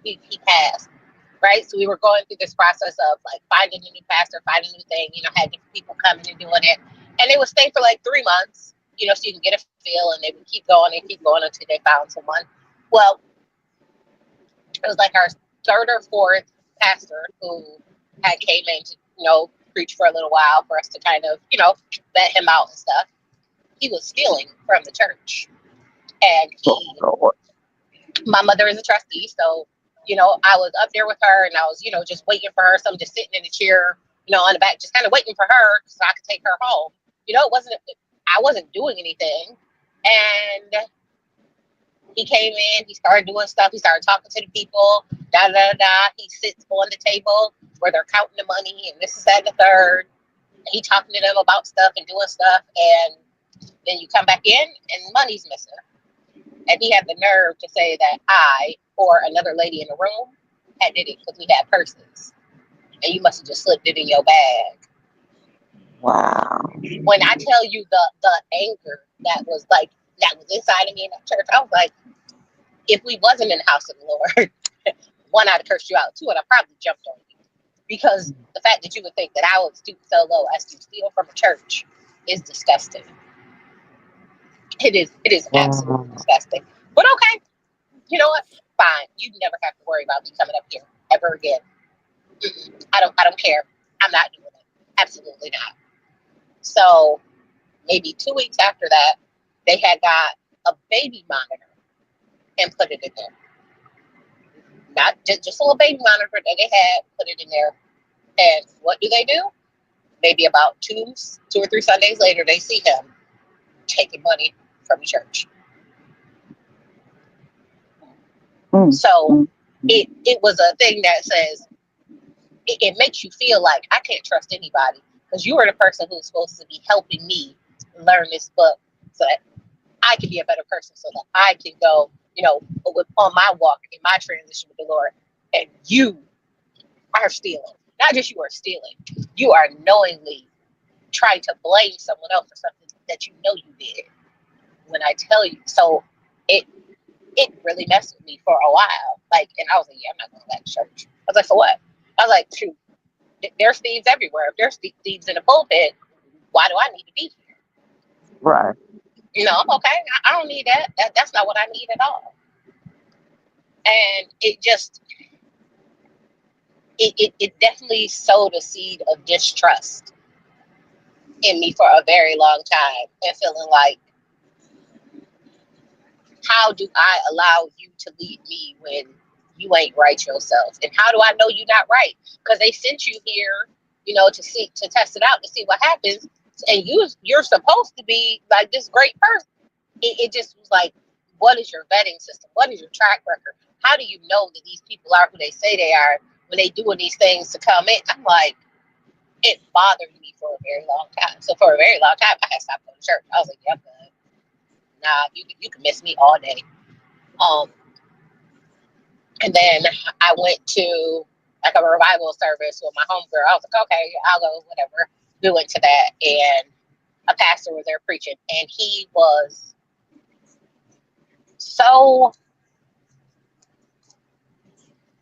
he passed. Right, so we were going through this process of, like, finding a new pastor, finding a new thing. Had different people coming and doing it, and they would stay for like 3 months. So you can get a feel, and they would keep going until they found someone. Well, it was like our third or fourth pastor who had came in to preach for a little while for us to kind of vet him out and stuff. He was stealing from the church, and Oh, Lord. my mother is a trustee, so I was up there with her, and I was just waiting for her. So I'm just sitting in the chair, on the back, just kind of waiting for her so I could take her home. I wasn't doing anything, and he came in. He started doing stuff. He started talking to the people. Da da da. He sits on the table where they're counting the money, and this is that and the third. And he talking to them about stuff and doing stuff, and then you come back in, and money's missing. And he had the nerve to say that I or another lady in the room had did it because we had purses, and you must have just slipped it in your bag. Wow. When I tell you the anger that was inside of me in that church, I was like, if we wasn't in the house of the Lord, one, I'd have cursed you out. Two, I'd have probably jumped on you. because the fact that you would think that I would stoop so low as to steal from a church is disgusting. It is absolutely disgusting. But okay, you know what? Fine. You never have to worry about me coming up here ever again. I don't care. I'm not doing it. Absolutely not. So maybe 2 weeks after that, they had got a baby monitor and put it in there. Not just a little baby monitor that they had, put it in there. And what do? Maybe about two or three Sundays later, they see him taking money from the church. So it was a thing that says, it makes you feel like I can't trust anybody, because you are the person who's supposed to be helping me learn this book so that I can be a better person, so that I can go, on my walk in my transition with the Lord. And you are stealing. Not just you are stealing, you are knowingly trying to blame someone else for something that you know you did. When I tell you, so it really messed with me for a while. Like, and I was like, yeah, I'm not going back to church. I was like, for what? I was like, shoot, there's thieves everywhere. If there's thieves in the pulpit, why do I need to be here? Right. I'm okay. I don't need that. That's not what I need at all. And it just, it definitely sowed a seed of distrust in me for a very long time, and feeling like, how do I allow you to lead me when you ain't right yourself? And how do I know you're not right? Because they sent you here, to test it out, to see what happens. And you're supposed to be like this great person. It just was like, what is your vetting system? What is your track record? How do you know that these people are who they say they are when they doing these things to come in? I'm like, it bothered me for a very long time. So for a very long time, I had stopped going to church. I was like, yeah, good. Nah, you can miss me all day. And then I went to like a revival service with my homegirl. I was like, okay, I'll go, whatever. We went to that, and a pastor was there preaching, and he was so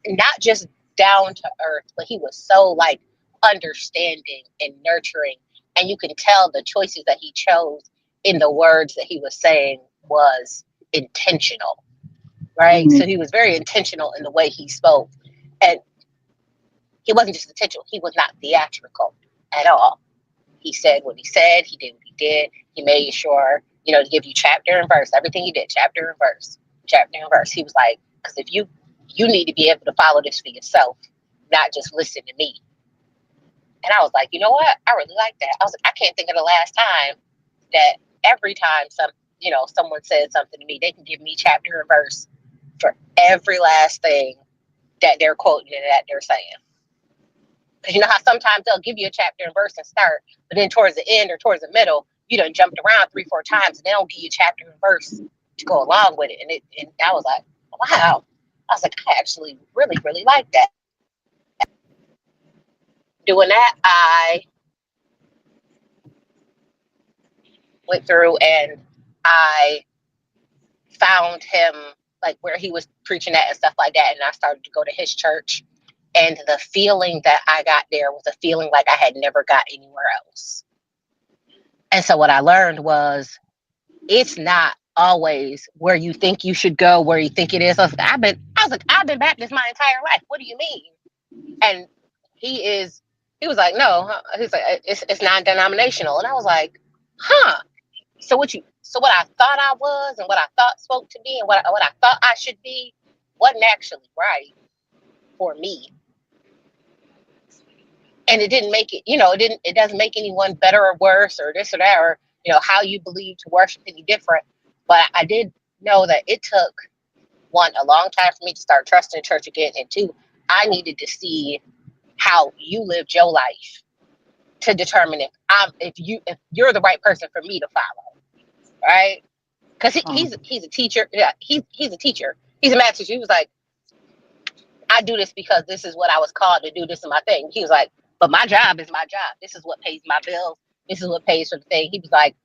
not just down to earth, but he was so like understanding and nurturing. And you can tell the choices that he chose in the words that he was saying was intentional, right? So he was very intentional in the way he spoke. And he wasn't just intentional, he was not theatrical at all. He said what he said, he did what he did. He made sure, to give you chapter and verse, everything he did, chapter and verse. He was like, because if you need to be able to follow this for yourself, not just listen to me. And I was like, you know what? I really like that. I was like, I can't think of the last time that every time someone said something to me, they can give me chapter and verse for every last thing that they're quoting and that they're saying. Because you know how sometimes they'll give you a chapter and verse and start, but then towards the end or towards the middle, you done jumped around 3-4 times and they don't give you chapter and verse to go along with it. And I was like, wow. I was like, I actually really, really like that. Doing that, I went through and I found him like where he was preaching at and stuff like that. And I started to go to his church. And the feeling that I got there was a feeling like I had never got anywhere else. And so what I learned was, it's not always where you think you should go, where you think it is. I was like, I've been Baptist my entire life. What do you mean? And he was like, no, he's like, it's non-denominational. And I was like, huh. So what I thought I was and what I thought spoke to me and what I thought I should be wasn't actually right for me. And it didn't make it, it doesn't make anyone better or worse or this or that, or, how you believe to worship any different. But I did know that it took, one, a long time for me to start trusting the church again. And two, I needed to see how you lived your life to determine if you're the right person for me to follow. Right. Cause he's a teacher. Yeah. He's a teacher. He's a math teacher. He was like, I do this because this is what I was called to do. This is my thing. He was like, but my job is my job. This is what pays my bills. This is what pays for the thing. He was like,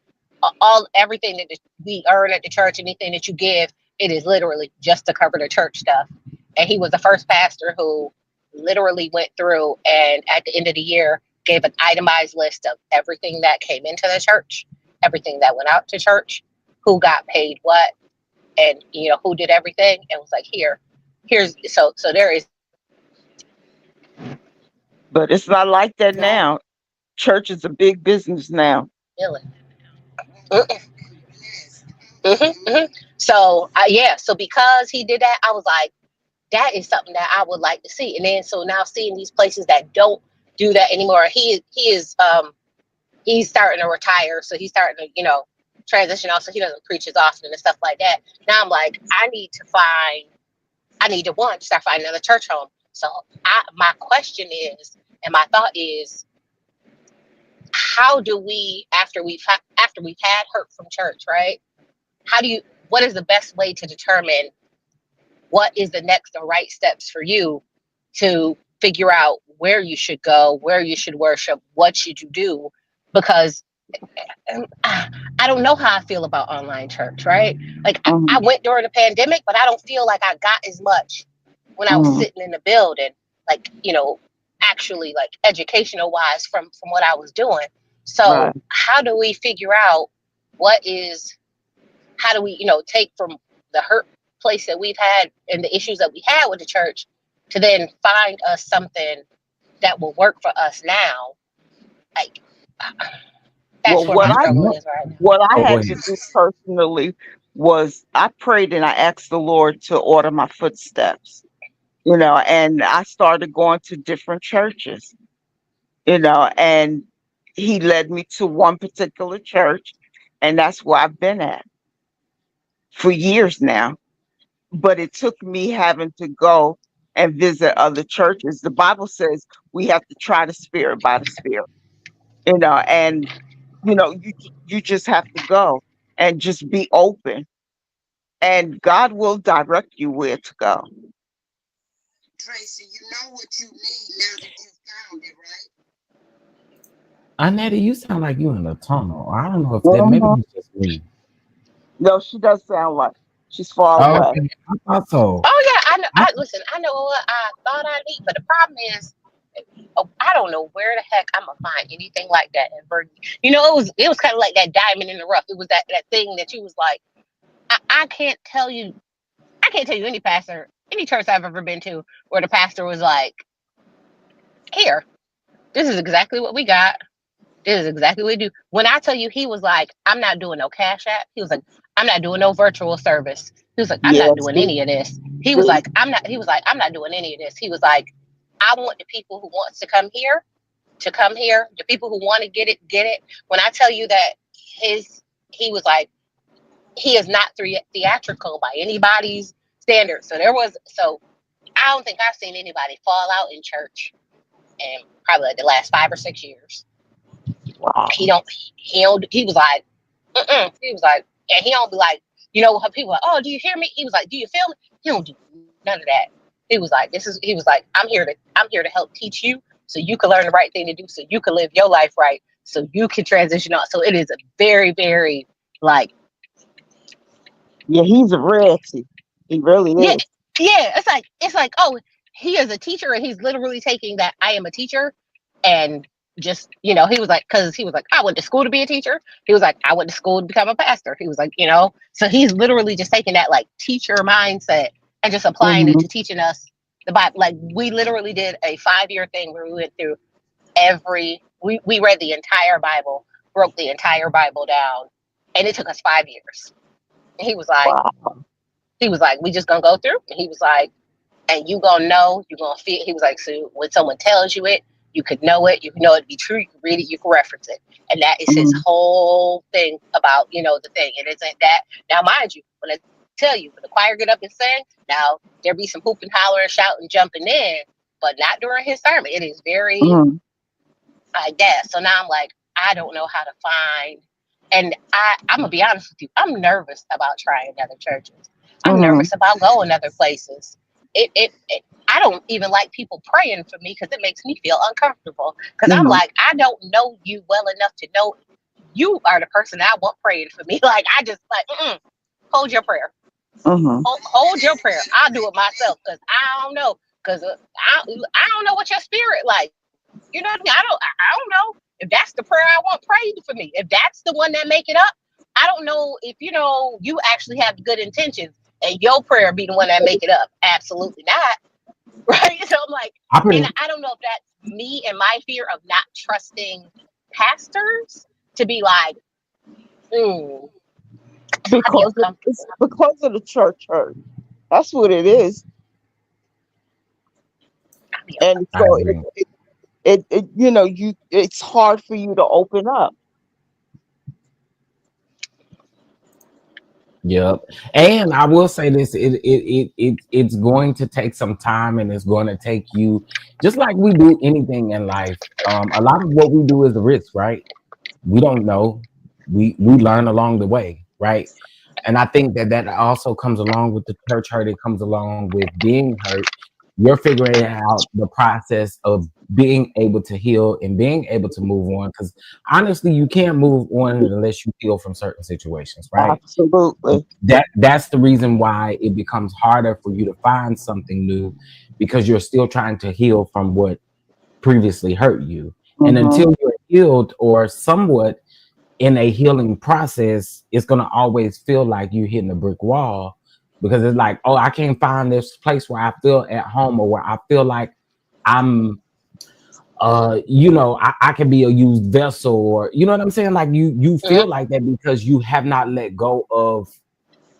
everything that we earn at the church, anything that you give, it is literally just to cover the church stuff. And he was the first pastor who literally went through and at the end of the year gave an itemized list of everything that came into the church, everything that went out to church, who got paid what, and who did everything, and was like, here's so there is But it's not like that No. now. Church is a big business now. billing. Yes. So because he did that, I was like, that is something that I would like to see. And then so now seeing these places that don't do that anymore, he's starting to retire, so he's starting to transition off, so he doesn't preach as often and stuff like that. Now I'm like, I need to start finding another church home. So my question is, and my thought is, how do we, after we've had hurt from church, right? What is the best way to determine what is the next or right steps for you to figure out where you should go, where you should worship, what should you do? Because I don't know how I feel about online church, right? Like I went during the pandemic, but I don't feel like I got as much when I was sitting in the building, like, actually like educational wise from what I was doing. So Right. how do we figure out how do we, take from the hurt place that we've had and the issues that we had with the church to then find us something that will work for us now? Like, that's Well, where my struggle is right now. what I Oh, go had to ahead. do personally was I prayed and I asked the Lord to order my footsteps, and I started going to different churches, and he led me to one particular church, and that's where I've been at for years now. But it took me having to go and visit other churches. The Bible says we have to try the spirit by the spirit, and you just have to go and just be open, and God will direct you where to go. Tracy, you know what you need now that you found it, right? Annette, you sound like you in a tunnel. I don't know if that maybe Mhm. it's just me. No, she does sound like she's far Oh, away. okay, I thought so. Oh yeah, I know. I, Listen, I know what I thought I need, but the problem is, I don't know where the heck I'm gonna find anything like that in Bergen. It was kind of like that diamond in the rough. It was that thing that you was like, I can't tell you any pastor, any church I've ever been to where the pastor was like, here, this is exactly what we got. This is exactly what we do. When I tell you, he was like, I'm not doing no Cash App. He was like, I'm not doing no virtual service. He was like, I'm not Yes, doing any of this. He was like, I'm not doing any of this. He was like, I want the people who wants to come here. The people who want to get it, get it. When I tell you that he was like, he is not theatrical by anybody's standard. So I don't think I've seen anybody fall out in church in probably like the last 5 or 6 years. wow. He was like, he was like, and he don't be like, how people are like, oh, do you hear me? He was like, do you feel me? He don't do none of that. He was like, I'm here to help teach you so you can learn the right thing to do, so you can live your life right, so you can transition on. So it is a very, very like, Yeah, he's a rarity. He really yeah, is. yeah. It's like, oh, he is a teacher and he's literally taking that I am a teacher and just, he was like, because he was like, I went to school to be a teacher. He was like, I went to school to become a pastor. He was like, so he's literally just taking that like teacher mindset and just applying it Mhm. to teaching us the Bible. Like we literally did a 5-year thing where we went through we read the entire Bible, broke the entire Bible down, and it took us 5 years. And he was like, we just gonna go through. And he was like, and you gonna know, you gonna feel. He was like, so when someone tells you it, you could know it to be true, you can read it, you can reference it. And that is his Mhm. whole thing about, the thing. It isn't that. Now, mind you, when I tell you, when the choir get up and sing, now there be some hooping, hollering, shouting, jumping in, but not during his sermon. It is very Mhm. like that. So now I'm like, I don't know how to find. And I'm gonna be honest with you, I'm nervous about trying other churches. I'm Mhm. nervous about going other places. I don't even like people praying for me because it makes me feel uncomfortable. Because I'm Mhm. like, I don't know you well enough to know you are the person I want praying for me. Like, I just like, hold your prayer. Mhm. Hold your prayer. I'll do it myself because I don't know. Because I don't know what your spirit like. You know what I mean? I don't know if that's the prayer I want prayed for me. If that's the one that make it up, I don't know if you actually have good intentions and your prayer be the one that make it up. Absolutely not. Right? So I'm like, and I don't know if that's me and my fear of not trusting pastors to be like, because it's because of the church hurt. That's what it is. And so it's hard for you to open up. Yep. And I will say this, it's going to take some time, and it's going to take you, just like we do anything in life. A lot of what we do is the risk, right? We don't know. We learn along the way, right? And I think that also comes along with the church hurt. It comes along with being hurt. You're figuring out the process of being able to heal and being able to move on. Because honestly, you can't move on unless you heal from certain situations, right? Absolutely. That's the reason why it becomes harder for you to find something new, because you're still trying to heal from what previously hurt you. And until you're healed or somewhat in a healing process, it's going to always feel like you're hitting a brick wall, because it's like, oh, I can't find this place where I feel at home, or where I feel like I'm I can be a used vessel, or you know what I'm saying? Like you feel like that because you have not let go of,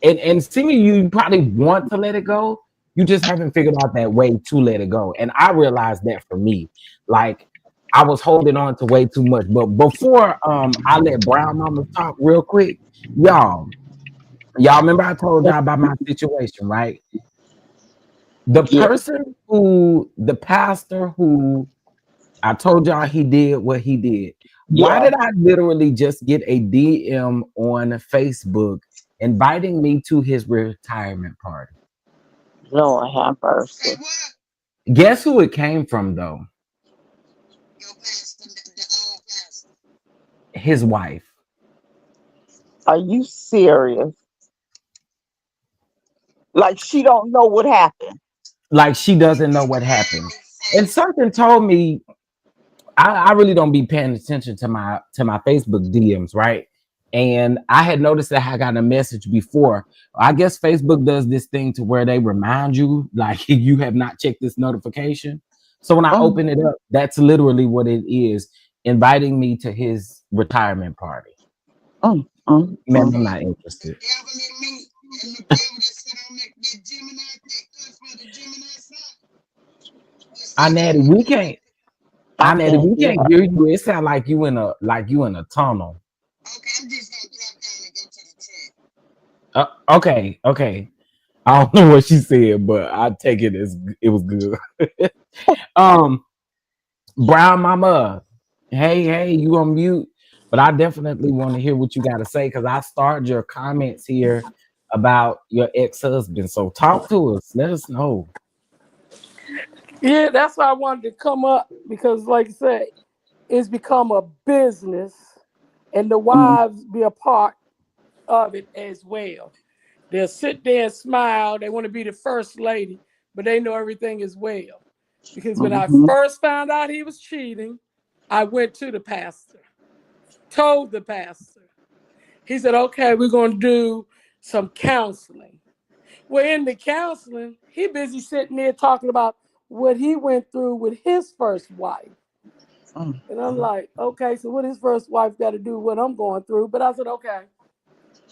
and seemingly you probably want to let it go. You just haven't figured out that way to let it go. And I realized that for me, like I was holding on to way too much. But before I let Brown Mama talk real quick, y'all remember I told y'all about my situation, right? The pastor who I told y'all he did what he did. Why did I literally just get a DM on Facebook inviting me to his retirement party? Lord have mercy. Guess who it came from, though? Your pastor, the old pastor. His wife. Are you serious? Like she don't know what happened. Like she doesn't know what happened. And something told me, I really don't be paying attention to my Facebook DMs, right? And I had noticed that I got a message before. I guess Facebook does this thing to where they remind you, like, you have not checked this notification. So when I open it up, that's literally what it is, inviting me to his retirement party. Man, I'm not interested. Natty, we can't. Natty, we can't hear you. It sounds like you in a tunnel. Okay, I'm just gonna drop down and go to the chat. Okay. I don't know what she said, but I take it as it was good. Brown Mama, hey, you on mute? But I definitely want to hear what you got to say, because I started your comments here about your ex-husband. So talk to us. Let us know. Yeah, that's why I wanted to come up, because, like I said, it's become a business, and the wives be a part of it as well. They'll sit there and smile. They want to be the first lady, but they know everything is well. Because when I first found out he was cheating, I went to the pastor, told the pastor. He said, okay, we're going to do some counseling. Well, in the counseling, he busy sitting there talking about what he went through with his first wife. And I'm like, okay, so what his first wife got to do with what I'm going through? But I said, okay.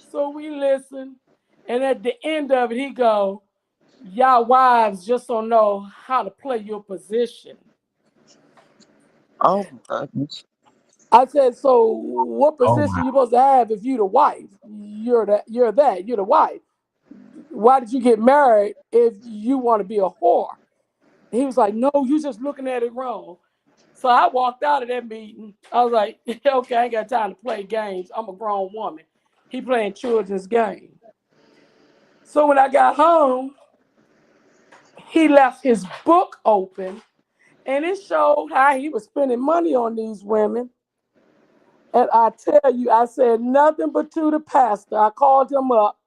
So we listen. And at the end of it, he go, y'all wives just don't know how to play your position. Oh, goodness. I said, so what position you supposed to have if you the wife? You're the wife. Why did you get married if you want to be a whore? And he was like, no, you just looking at it wrong. So I walked out of that meeting. I was like, okay, I ain't got time to play games. I'm a grown woman. He playing children's game. So when I got home, he left his book open, and it showed how he was spending money on these women. And I tell you, I said nothing but to the pastor. I called him up.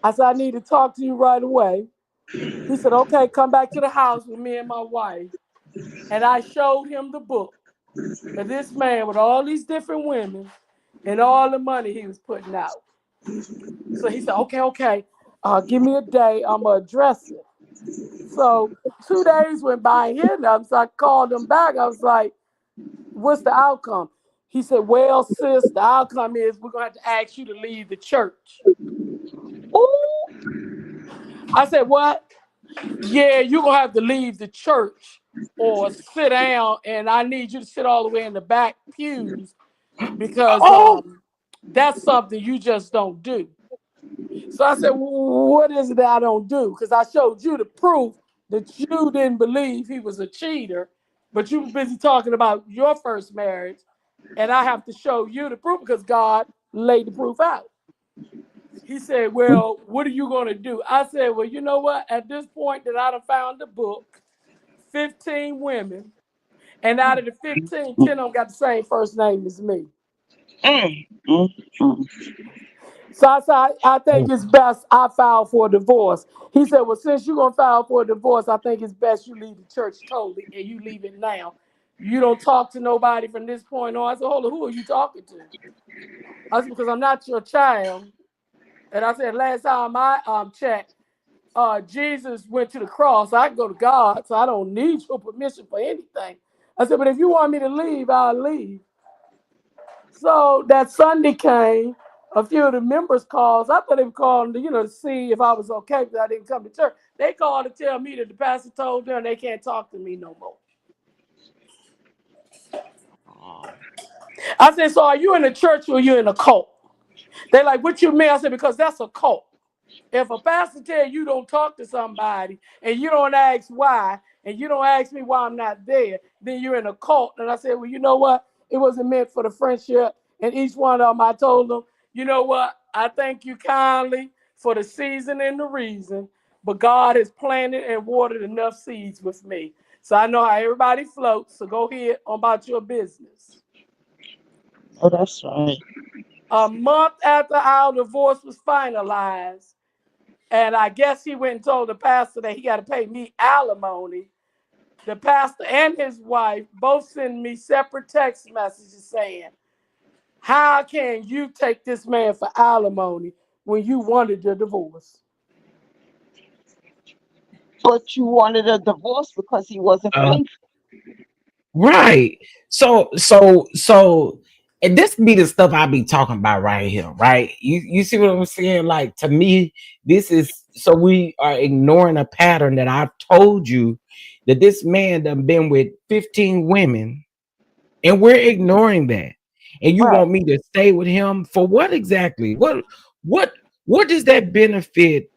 I said, I need to talk to you right away. He said, okay, come back to the house with me and my wife. And I showed him the book of this man with all these different women and all the money he was putting out. So he said, okay, give me a day. I'm going to address it. So 2 days went by and he had nothing. So I called him back. I was like, what's the outcome? He said, well, sis, the outcome is we're going to have to ask you to leave the church. Ooh. I said, what? Yeah, you're going to have to leave the church or sit down, and I need you to sit all the way in the back pews because Oh, that's something you just don't do. So I said, what is it that I don't do? Because I showed you the proof that you didn't believe he was a cheater, but you were busy talking about your first marriage, and I have to show you the proof because God laid the proof out. He said, well, what are you going to do? I said, well, you know what? At this point that I done found the book, 15 women, and out of the 15, 10 of them got the same first name as me. Mm, mm, mm. So I said, I think it's best I file for a divorce. He said, well, since you're going to file for a divorce, I think it's best you leave the church totally and you leave it now. You don't talk to nobody from this point on. I said, hold on, who are you talking to? I said, because I'm not your child. And I said, last time I checked, Jesus went to the cross. I can go to God, so I don't need your permission for anything. I said, but if you want me to leave, I'll leave. So that Sunday came. A few of the members called. I thought they were calling to see if I was okay because I didn't come to church. They called to tell me that the pastor told them they can't talk to me no more. I said, so are you in a church or are you in a cult? They're like, what you mean? I said, because that's a cult. If a pastor tell you don't talk to somebody and you don't ask why, and you don't ask me why I'm not there, then you're in a cult. And I said, well, you know what? It wasn't meant for the friendship. And each one of them, I told them, you know what? I thank you kindly for the season and the reason, but God has planted and watered enough seeds with me. So I know how everybody floats. So go ahead on about your business. Oh, that's right. A month after our divorce was finalized, and I guess he went and told the pastor that he got to pay me alimony. The pastor and his wife both sent me separate text messages saying, how can you take this man for alimony when you wanted the divorce? But you wanted a divorce because he wasn't uh, faithful. right. And this be the stuff I be talking about right here, right? You see what I'm saying? Like to me, this is so we are ignoring a pattern that I've told you that this man done been with 15 women, and we're ignoring that. And you Right. want me to stay with him for what exactly? What what does that benefit?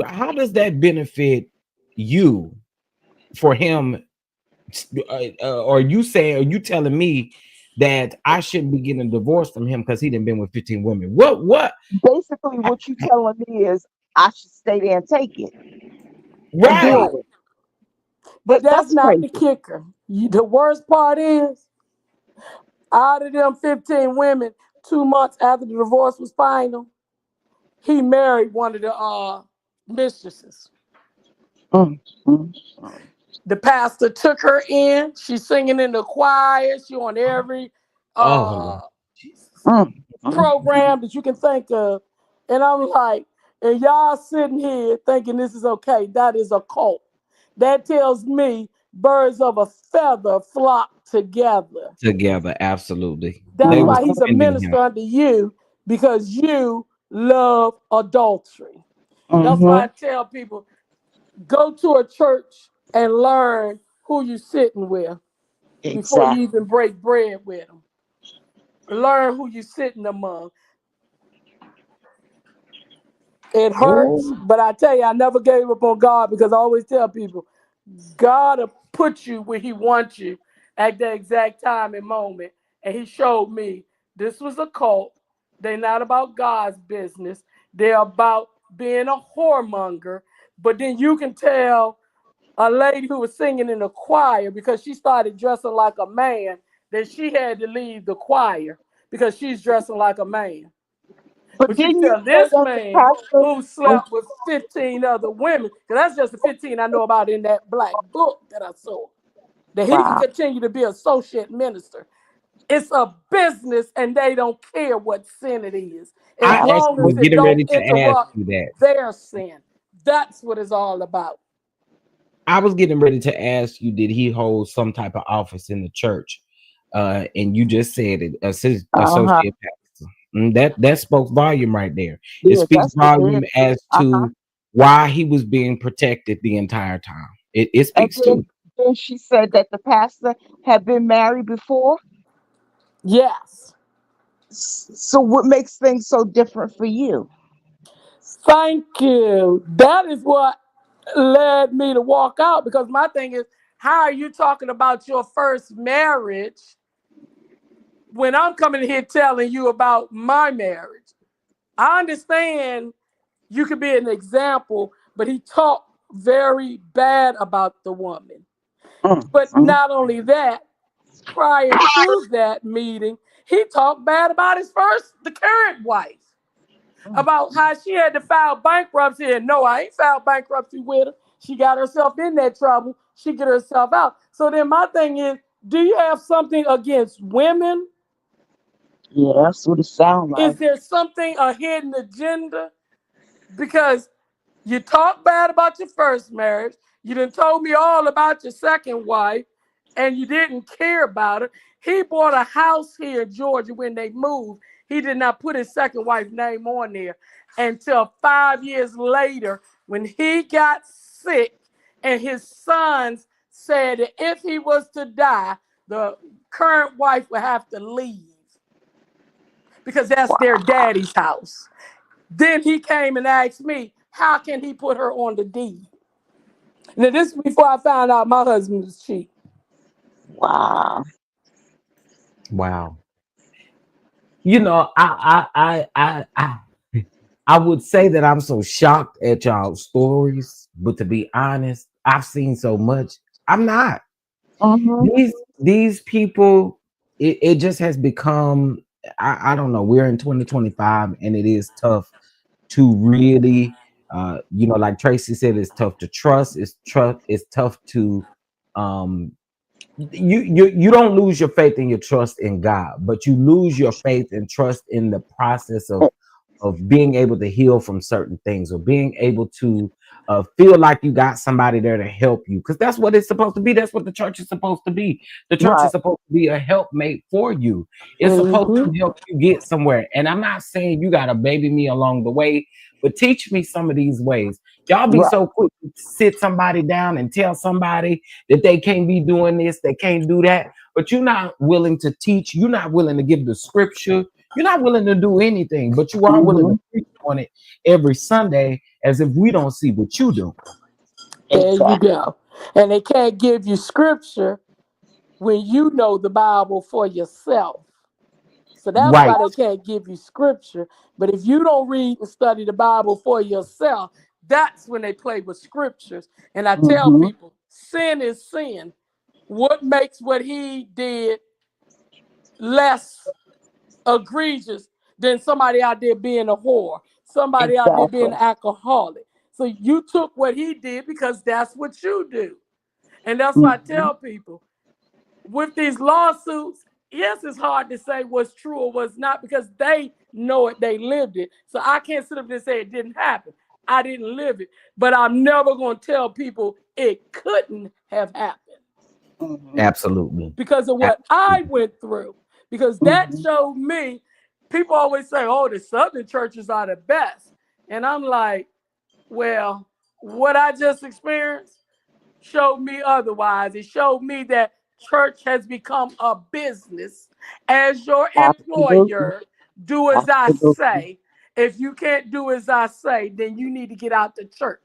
How does that benefit you for him? Are you telling me that I shouldn't be getting a divorce from him because he didn't been with 15 women? What? Basically, what you telling me is I should stay there and take it and deal Right. Right. with it. But that's That's not the crazy. kicker. The worst part is, out of them 15 women, 2 months after the divorce was final, he married one of the mistresses. Mm, mm, mm. The pastor took her in. She's singing in the choir. She on every Oh uh, Lord Jesus. Mm, mm, mm. program that you can think of. And I'm like, and y'all sitting here thinking this is okay. That is a cult. That tells me birds of a feather flock together. Together, absolutely. That's They was why he's a defending him. minister unto you because you love adultery. That's why I Mhm. tell people go to a church and learn who you sitting with before you Exactly. even break bread with them. Learn who you sitting among. It hurts, Oh, but I tell you, I never gave up on God because I always tell people, God will put you where He wants you at the exact time and moment. And He showed me this was a cult. They're not about God's business. They're about being a whoremonger. But then you can tell a lady who was singing in the choir because she started dressing like a man that she had to leave the choir because she's dressing like a man. But But you didn't you tell say this that the man pastor? who Oh, slept with 15 other women, because that's just the 15 I know about in that black book that I saw, that he can wow. continue to be associate minister. It's a business and they don't care what sin it is, as I That's actually long was as true. it getting don't ready to ask interrupt you that. their sin. That's what it's all about. I was getting ready to ask you, did he hold some type of office in the church? And you just said it, Uh-huh. associate pastor. That spoke volume right there. It Yeah, speaks that's the good. volume as Uh-huh. to why he was being protected the entire time. It And speaks to it. then she said that the pastor had been married before. Yes. So what makes things so different for you? Thank you. That is what led me to walk out, because my thing is, how are you talking about your first marriage when I'm coming here telling you about my marriage? I understand you could be an example, but he talked very bad about the woman. Mm, But mm, not only that, prior to that meeting, he talked bad about the current wife, mm. about how she had to file bankruptcy. And no, I ain't filed bankruptcy with her. She got herself in that trouble. She get herself out. So then my thing is, do you have something against women? Yeah, that's what it sounds Is like. there something, a hidden agenda? Because you talk bad about your first marriage. You done told me all about your second wife, and you didn't care about her. He bought a house here in Georgia when they moved. He did not put his second wife's name on there until 5 years later when he got sick, and his sons said that if he was to die, the current wife would have to leave because that's their Wow. daddy's house. Then he came and asked me, how can he put her on the deed? Now, this is before I found out my husband was cheating. Wow. Wow. You know, I would say that I'm so shocked at y'all stories, but to be honest, I've seen so much. I'm not. Mm-hmm. These people, it just has become, I don't know, we're in 2025 and it is tough to really like Tracy said, it's tough to trust, it's tough to um you don't lose your faith and your trust in God, but you lose your faith and trust in the process of being able to heal from certain things, or being able to feel like you got somebody there to help you, because that's what it's supposed to be. That's what the church is supposed to be. The church is Right. supposed to be a helpmate for you. It's supposed Mm-hmm. to help you get somewhere. And I'm not saying you got to baby me along the way, but teach me some of these ways. Y'all be Right. so quick to sit somebody down and tell somebody that they can't be doing this, they can't do that, but you're not willing to teach. You're not willing to give the scripture. You're not willing to do anything, but you are willing Mm-hmm. to preach on it every Sunday as if we don't see what you do. There you Exactly. go. And they can't give you scripture when you know the Bible for yourself. So that's Right. why they can't give you scripture. But if you don't read and study the Bible for yourself, that's when they play with scriptures. And I tell Mm-hmm. people, sin is sin. What makes what he did less egregious than somebody out there being a whore, somebody out there being Exactly. an alcoholic? So you took what he did because that's what you do. And that's why I Mm-hmm. tell people, with these lawsuits, yes, it's hard to say what's true or what's not because they know it, they lived it. So I can't sit up there and say it didn't happen. I didn't live it. But I'm never going to tell people it couldn't have happened Mm-hmm. Absolutely. because of what I Absolutely. went through. Because that Mm-hmm. showed me, people always say, oh, the Southern churches are the best. And I'm like, well, what I just experienced showed me otherwise. It showed me that church has become a business. As your Absolutely. employer, do as I Absolutely. say. If you can't do as I say, then you need to get out the church.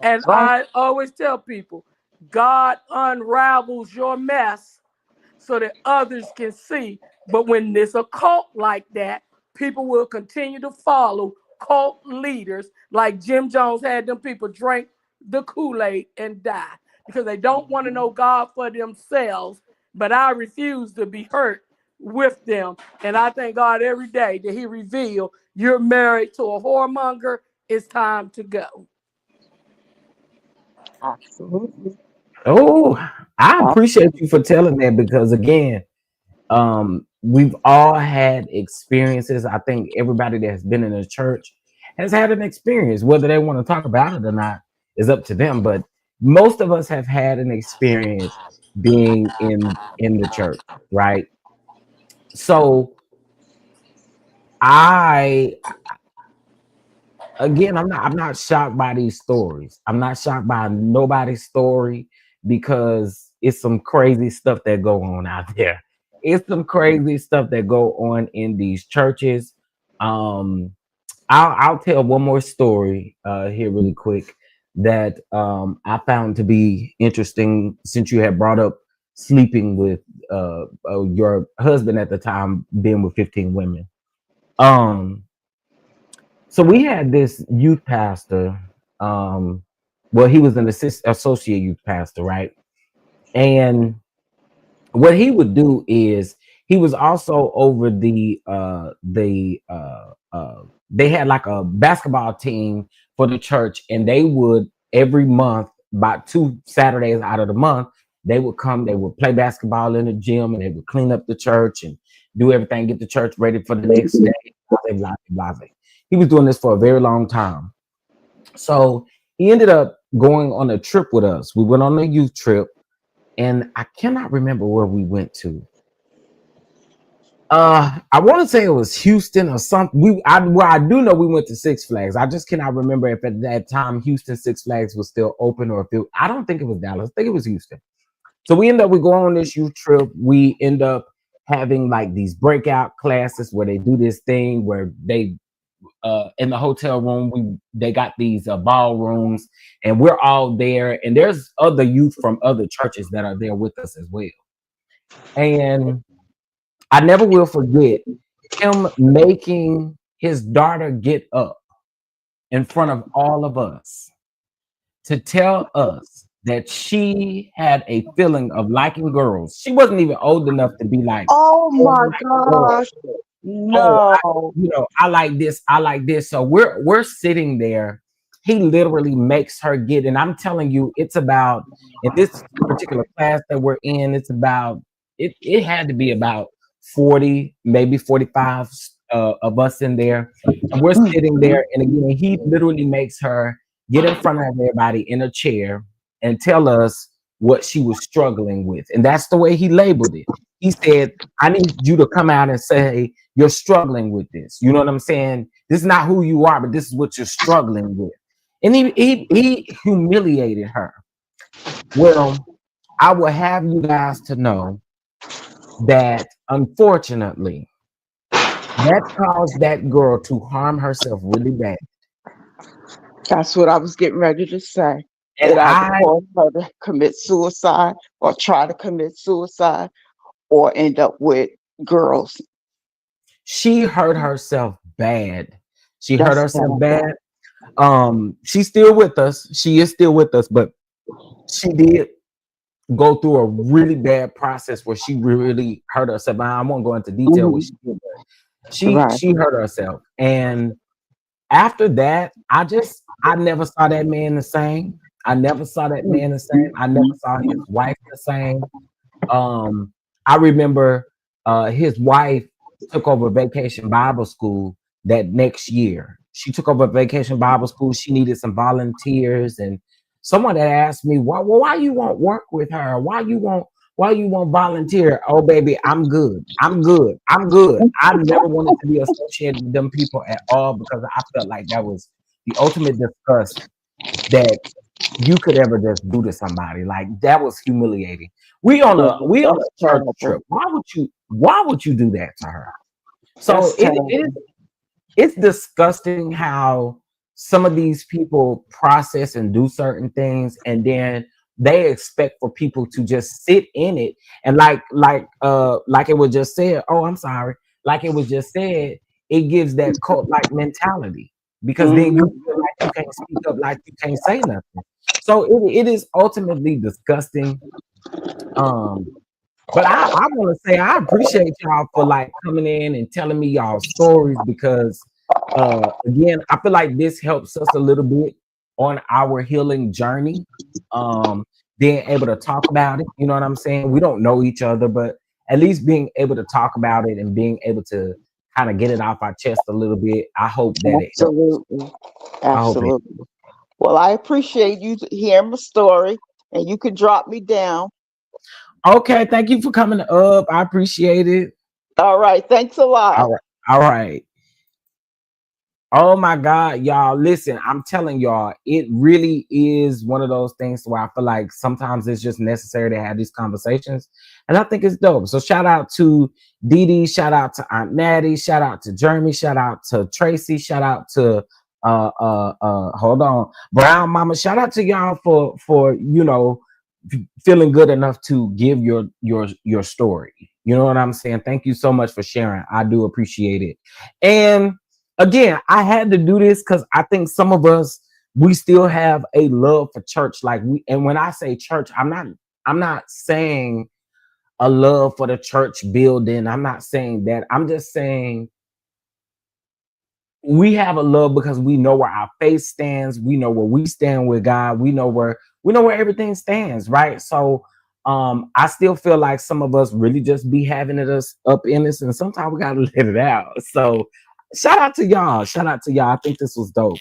And That's right. I always tell people, God unravels your mess so that others can see. But when there's a cult like that, people will continue to follow cult leaders like Jim Jones had them people drink the Kool-Aid and die because they don't want to Mm-hmm. know God for themselves. But I refuse to be hurt with them. And I thank God every day that He reveal you're married to a whoremonger. It's time to go. Absolutely. Oh, I appreciate you for telling that because again, we've all had experiences. I think everybody that's been in a church has had an experience. Whether they want to talk about it or not is up to them. But most of us have had an experience being in the church, right? So I again, I'm not shocked by these stories. I'm not shocked by nobody's story because it's some crazy stuff that go on out there. It's some crazy stuff that go on in these churches. Um, I'll tell one more story here really quick that I found to be interesting since you had brought up sleeping with your husband at the time being with 15 women. Um, so we had this youth pastor. Um, well, he was an associate youth pastor, right? And what he would do is he was also over they had like a basketball team for the church, and they would every month, about 2 Saturdays out of the month, they would come, they would play basketball in the gym, and they would clean up the church and do everything, get the church ready for the next day. Blah, blah, blah, blah. He was doing this for a very long time. So he ended up going on a trip with us. We went on a youth trip, and I cannot remember where we went to. I want to say it was Houston or something. I do know we went to Six Flags. I just cannot remember if at that time Houston Six Flags was still open or if I don't think it was Dallas. I think it was Houston. So we go on this youth trip. We end up having like these breakout classes where they do this thing where they in the hotel room they got these ballrooms, and we're all there, and there's other youth from other churches that are there with us as well. And I never will forget him making his daughter get up in front of all of us to tell us that she had a feeling of liking girls. She wasn't even old enough to be like, Oh oh, I my like girls. gosh. Oh, No. I like this, I like this. So we're sitting there. He literally makes her get, and I'm telling you, it's about in this particular class that we're in, it's about it had to be about 40, maybe 45 of us in there. And we're sitting there, and again, he literally makes her get in front of everybody in a chair and tell us what she was struggling with. And that's the way he labeled it. He said, I need you to come out and say, you're struggling with this. You know what I'm saying? This is not who you are, but this is what you're struggling with. And he humiliated her. Well, I will have you guys to know that unfortunately, that caused that girl to harm herself really bad. That's what I was getting ready to say. And It either caused her to commit suicide or try to commit suicide or end up with girls. she hurt herself bad. She hurt That's herself bad. bad. She's still with us. She is still with us, but she did go through a really bad process where she really hurt herself. I won't go into detail what she did, but Right. she hurt herself. And after that, I never saw that man the same. I never saw that man the same. I never saw his wife the same. I remember his wife took over Vacation Bible School that next year. She took over Vacation Bible School. She needed some volunteers, and someone had asked me, why you won't work with her? Why you won't volunteer? Oh, baby, I'm good. I'm good. I'm good. I never wanted to be associated with them people at all because I felt like that was the ultimate disgust that you could ever just do to somebody. Like that was humiliating. We on a That's church terrible. trip. Why would you do that to her? So That's terrible. it's disgusting how some of these people process and do certain things, and then they expect for people to just sit in it and like it was just said. Oh, I'm sorry. Like it was just said, it gives that cult like mentality because then you feel like you can't speak up, like you can't say nothing. So it is ultimately disgusting. But I want to say I appreciate y'all for like coming in and telling me y'all stories because again, I feel like this helps us a little bit on our healing journey. Um, being able to talk about it, you know what I'm saying? We don't know each other, but at least being able to talk about it and being able to kind of get it off our chest a little bit. I hope that it helps. Absolutely. I hope it. Absolutely. Well, I appreciate you hearing my story, and you can drop me down. Okay, thank you for coming up. I appreciate it. All right. Thanks a lot. All right. All right. Oh my God, y'all. Listen, I'm telling y'all, it really is one of those things where I feel like sometimes it's just necessary to have these conversations. And I think it's dope. So shout out to Dee Dee, shout out to Aunt Natty, shout out to Jeremy, shout out to Tracy, shout out to hold on, Brown Mama. Shout out to y'all for feeling good enough to give your story. You know what I'm saying? Thank you so much for sharing. I do appreciate it. And again, I had to do this because I think some of us we still have a love for church. Like and when I say church, I'm not saying a love for the church building. I'm not saying that. I'm just saying we have a love because we know where our faith stands. We know where we stand with God. We know where everything stands, right? So I still feel like some of us really just be having it us up in us, and sometimes we gotta let it out. So shout out to y'all. Shout out to y'all. I think this was dope.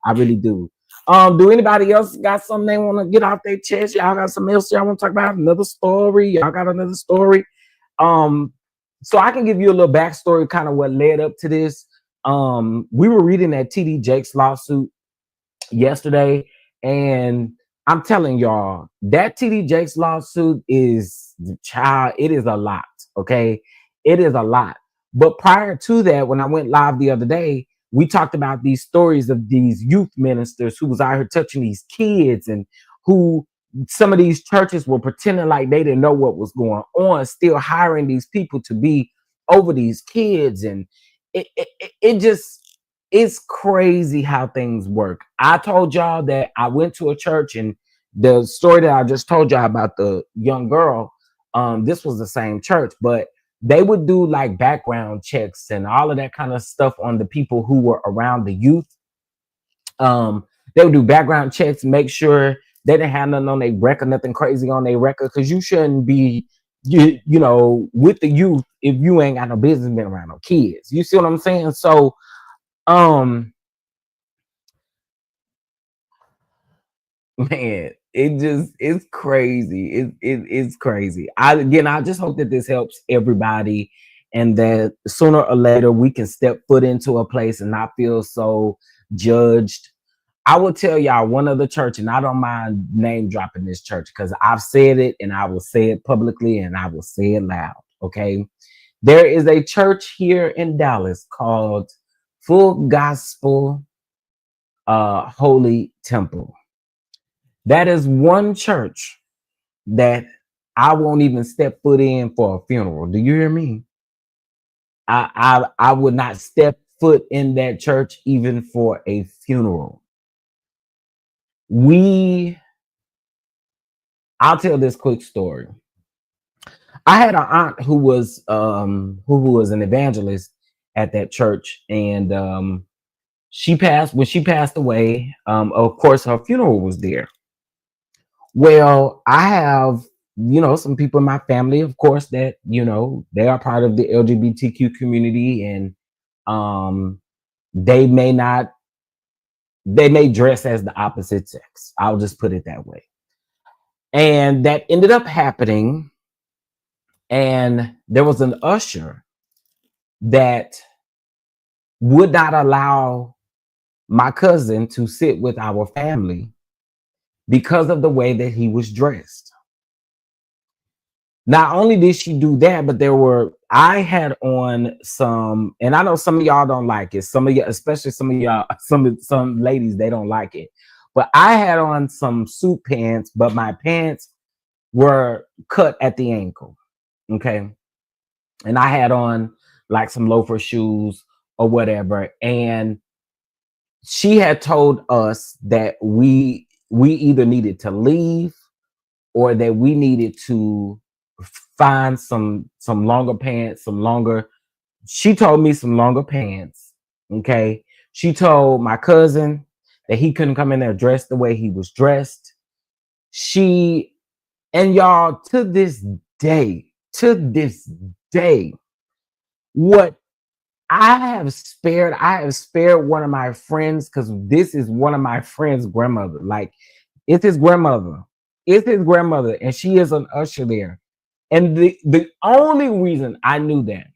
I really do. Do anybody else got something they want to get off their chest? Y'all got something else y'all want to talk about? Another story? Y'all got another story? So I can give you a little backstory, kind of what led up to this. We were reading that TD Jakes lawsuit yesterday, and I'm telling y'all that TD Jakes lawsuit is it is a lot. Okay, it is a lot. But prior to that, when I went live the other day, we talked about these stories of these youth ministers who was out here touching these kids, and who some of these churches were pretending like they didn't know what was going on, still hiring these people to be over these kids. And it just, it's crazy how things work. I told y'all that I went to a church, and the story that I just told y'all about the young girl, this was the same church, but they would do like background checks and all of that kind of stuff on the people who were around the youth. They would do background checks, make sure they didn't have nothing on their record, nothing crazy on their record, because you shouldn't be, you know, with the youth if you ain't got no business being around no kids. You see what I'm saying? So, man, it's crazy. It's crazy. I just hope that this helps everybody, and that sooner or later we can step foot into a place and not feel so judged. I will tell y'all one other church, and I don't mind name dropping this church because I've said it, and I will say it publicly, and I will say it loud. Okay. There is a church here in Dallas called Full Gospel Holy Temple. That is one church that I won't even step foot in for a funeral. Do you hear me? I would not step foot in that church even for a funeral. I'll tell this quick story. I had an aunt who was an evangelist at that church, and she passed when she passed away. Of course, her funeral was there. Well, I have, some people in my family, of course, that, they are part of the LGBTQ community, and they may dress as the opposite sex. I'll just put it that way. And that ended up happening. And there was an usher that would not allow my cousin to sit with our family because of the way that he was dressed. Not only did she do that, but I had on some, and I know some of y'all don't like it. Some of you, especially some of y'all, some ladies, they don't like it. But I had on some suit pants, but my pants were cut at the ankle. Okay. And I had on like some loafer shoes or whatever. And she had told us that we either needed to leave or that we needed to find some longer pants, some longer. She told me some longer pants. Okay. She told my cousin that he couldn't come in there dressed the way he was dressed. She and y'all to this day, what I have spared one of my friends because this is one of my friend's grandmother. Like, it's his grandmother. It's his grandmother, and she is an usher there. And the only reason I knew that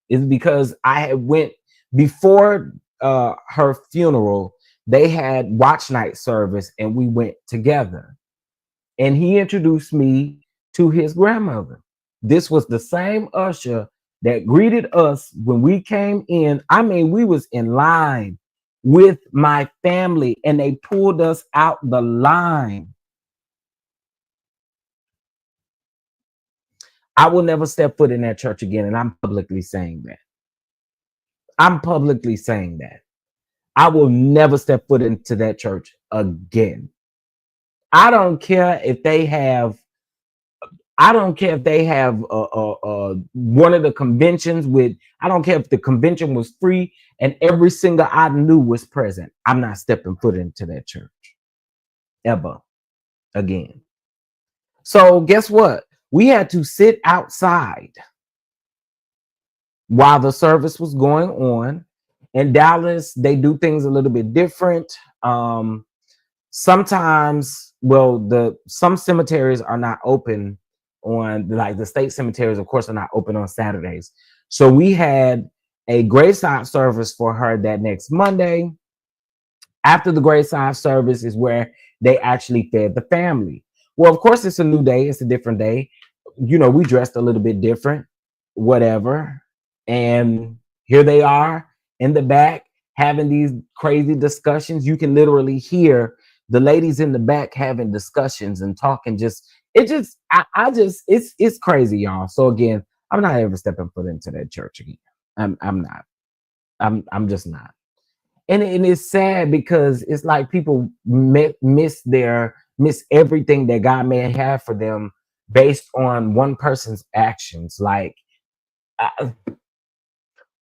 is because I had went before her funeral. They had watch night service, and we went together. And he introduced me to his grandmother. This was the same usher that greeted us when we came in. I mean, we was in line with my family, and they pulled us out the line. I will never step foot in that church again, and I'm publicly saying that. I'm publicly saying that. I will never step foot into that church again. I don't care if they have. I don't care if they have one of the conventions with. I don't care if the convention was free and every single I knew was present. I'm not stepping foot into that church ever again. So guess what? We had to sit outside while the service was going on. In Dallas, they do things a little bit different. Sometimes, well, some cemeteries are not open on, like the state cemeteries, of course, are not open on Saturdays. So we had a graveside service for her that next Monday. After the graveside service is where they actually fed the family. Well, of course, it's a new day. It's a different day. You know, we dressed a little bit different, whatever. And here they are in the back having these crazy discussions. You can literally hear the ladies in the back having discussions and talking. It's crazy, y'all. So again, I'm not ever stepping foot into that church again. I'm not. I'm just not. And it's sad because it's like people miss everything that God may have for them based on one person's actions. Like, uh,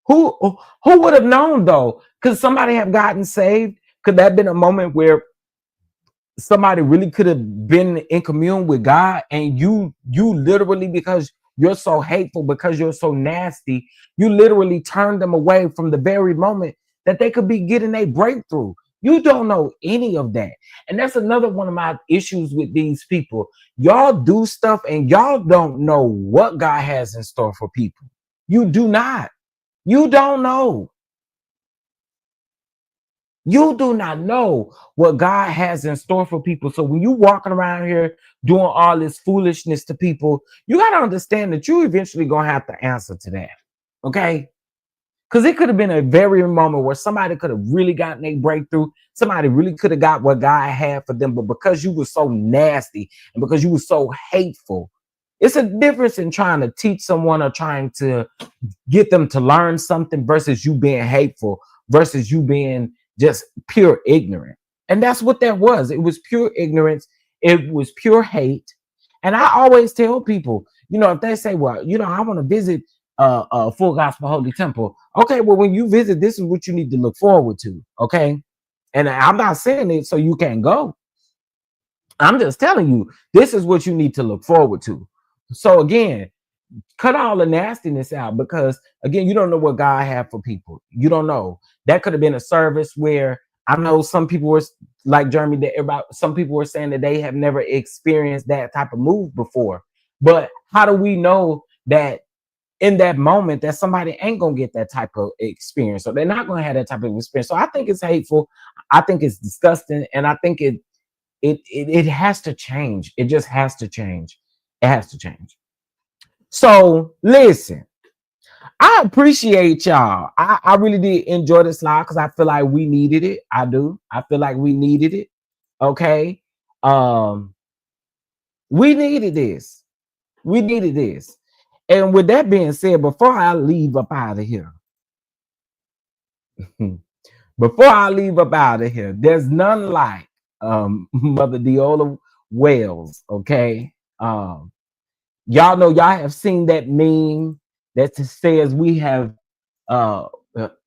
who would have known though? Could somebody have gotten saved? Could that have been a moment where somebody really could have been in commune with God, and you literally, because you're so hateful, because you're so nasty, you literally turn them away from the very moment that they could be getting a breakthrough. You don't know any of that. And that's another one of my issues with these people. Y'all do stuff and y'all don't know what God has in store for people. You do not. You don't know. You do not know what God has in store for people. So when you walking around here doing all this foolishness to people, you got to understand that you eventually going to have to answer to that. Okay? Because it could have been a very moment where somebody could have really gotten a breakthrough. Somebody really could have got what God had for them. But because you were so nasty and because you were so hateful, it's a difference in trying to teach someone or trying to get them to learn something versus you being hateful, versus you being just pure ignorant. And that's what that was. It was pure ignorance. It was pure hate. And I always tell people, you know, if they say, well, you know, I want to visit Full Gospel Holy Temple. Okay, well, when you visit, this is what you need to look forward to. Okay. And I'm not saying it so you can't go. I'm just telling you, this is what you need to look forward to. So again, cut all the nastiness out, because again, you don't know what God had for people. You don't know. That could have been a service where I know some people were like Jeremy, some people were saying that they have never experienced that type of move before. But how do we know that in that moment that somebody ain't gonna get that type of experience, or they're not gonna have that type of experience? So I think it's hateful. I think it's disgusting, and I think it has to change. It just has to change. It has to change. So listen, I appreciate y'all. I really did enjoy this live because I feel like we needed it. I do. I feel like we needed it. Okay. We needed this. We needed this. And with that being said, before I leave up out of here, there's none like Mother Deola Wells. Okay. Y'all know y'all have seen that meme that says we have uh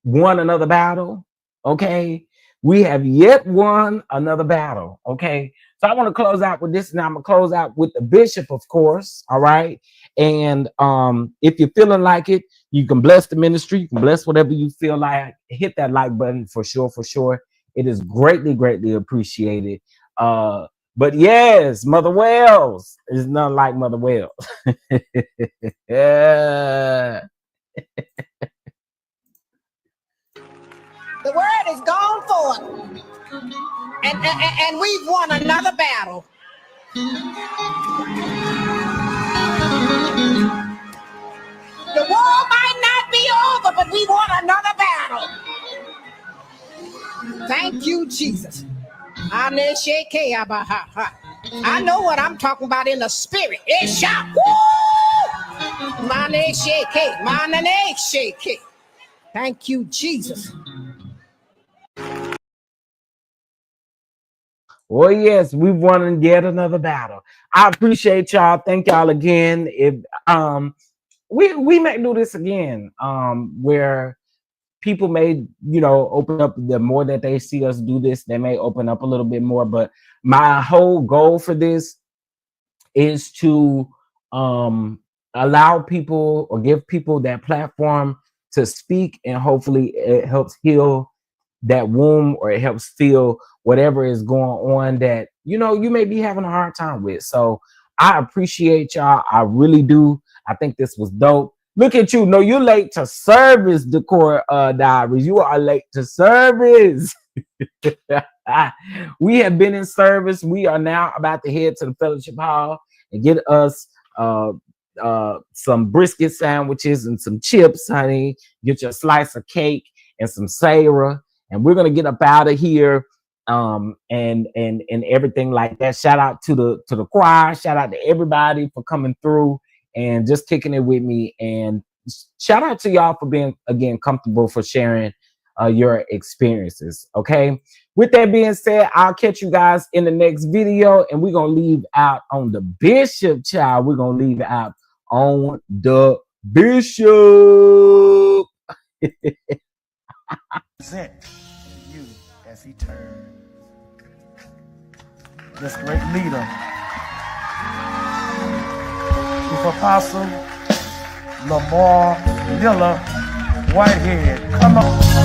won another battle. Okay, we have yet won another battle. Okay, so I want to close out with this. Now I'm gonna close out with the bishop, of course. All right, and if you're feeling like it, you can bless the ministry, you can bless whatever you feel like. Hit that like button for sure, for sure. It is greatly appreciated. But yes, Mother Wells is none like Mother Wells. Yeah. The word is gone forth, and we've won another battle. The war might not be over, but we won another battle. Thank you, Jesus. I know what I'm talking about in the spirit. It's shot. Thank you, Jesus. Oh yes, we've won yet another battle. I appreciate y'all. Thank y'all again. If we may do this again, where people may, open up. The more that they see us do this, they may open up a little bit more. But my whole goal for this is to allow people or give people that platform to speak, and hopefully it helps heal that womb, or it helps feel whatever is going on that you may be having a hard time with. So I appreciate y'all. I really do. I think this was dope. Look at you. No, you're late to service, Decor Diaries. You are late to service. We have been in service. We are now about to head to the fellowship hall and get us some brisket sandwiches and some chips, honey. Get your slice of cake and some Sarah, and we're gonna get up out of here. And everything like that. Shout out to the choir. Shout out to everybody for coming through and just kicking it with me. And shout out to y'all for being, again, comfortable, for sharing your experiences. Okay. With that being said, I'll catch you guys in the next video, and we're gonna leave out on the bishop, child. We're gonna leave out on the bishop. Present you as he turns. This great leader, Chief Apostle Lamar Miller Whitehead. Come on.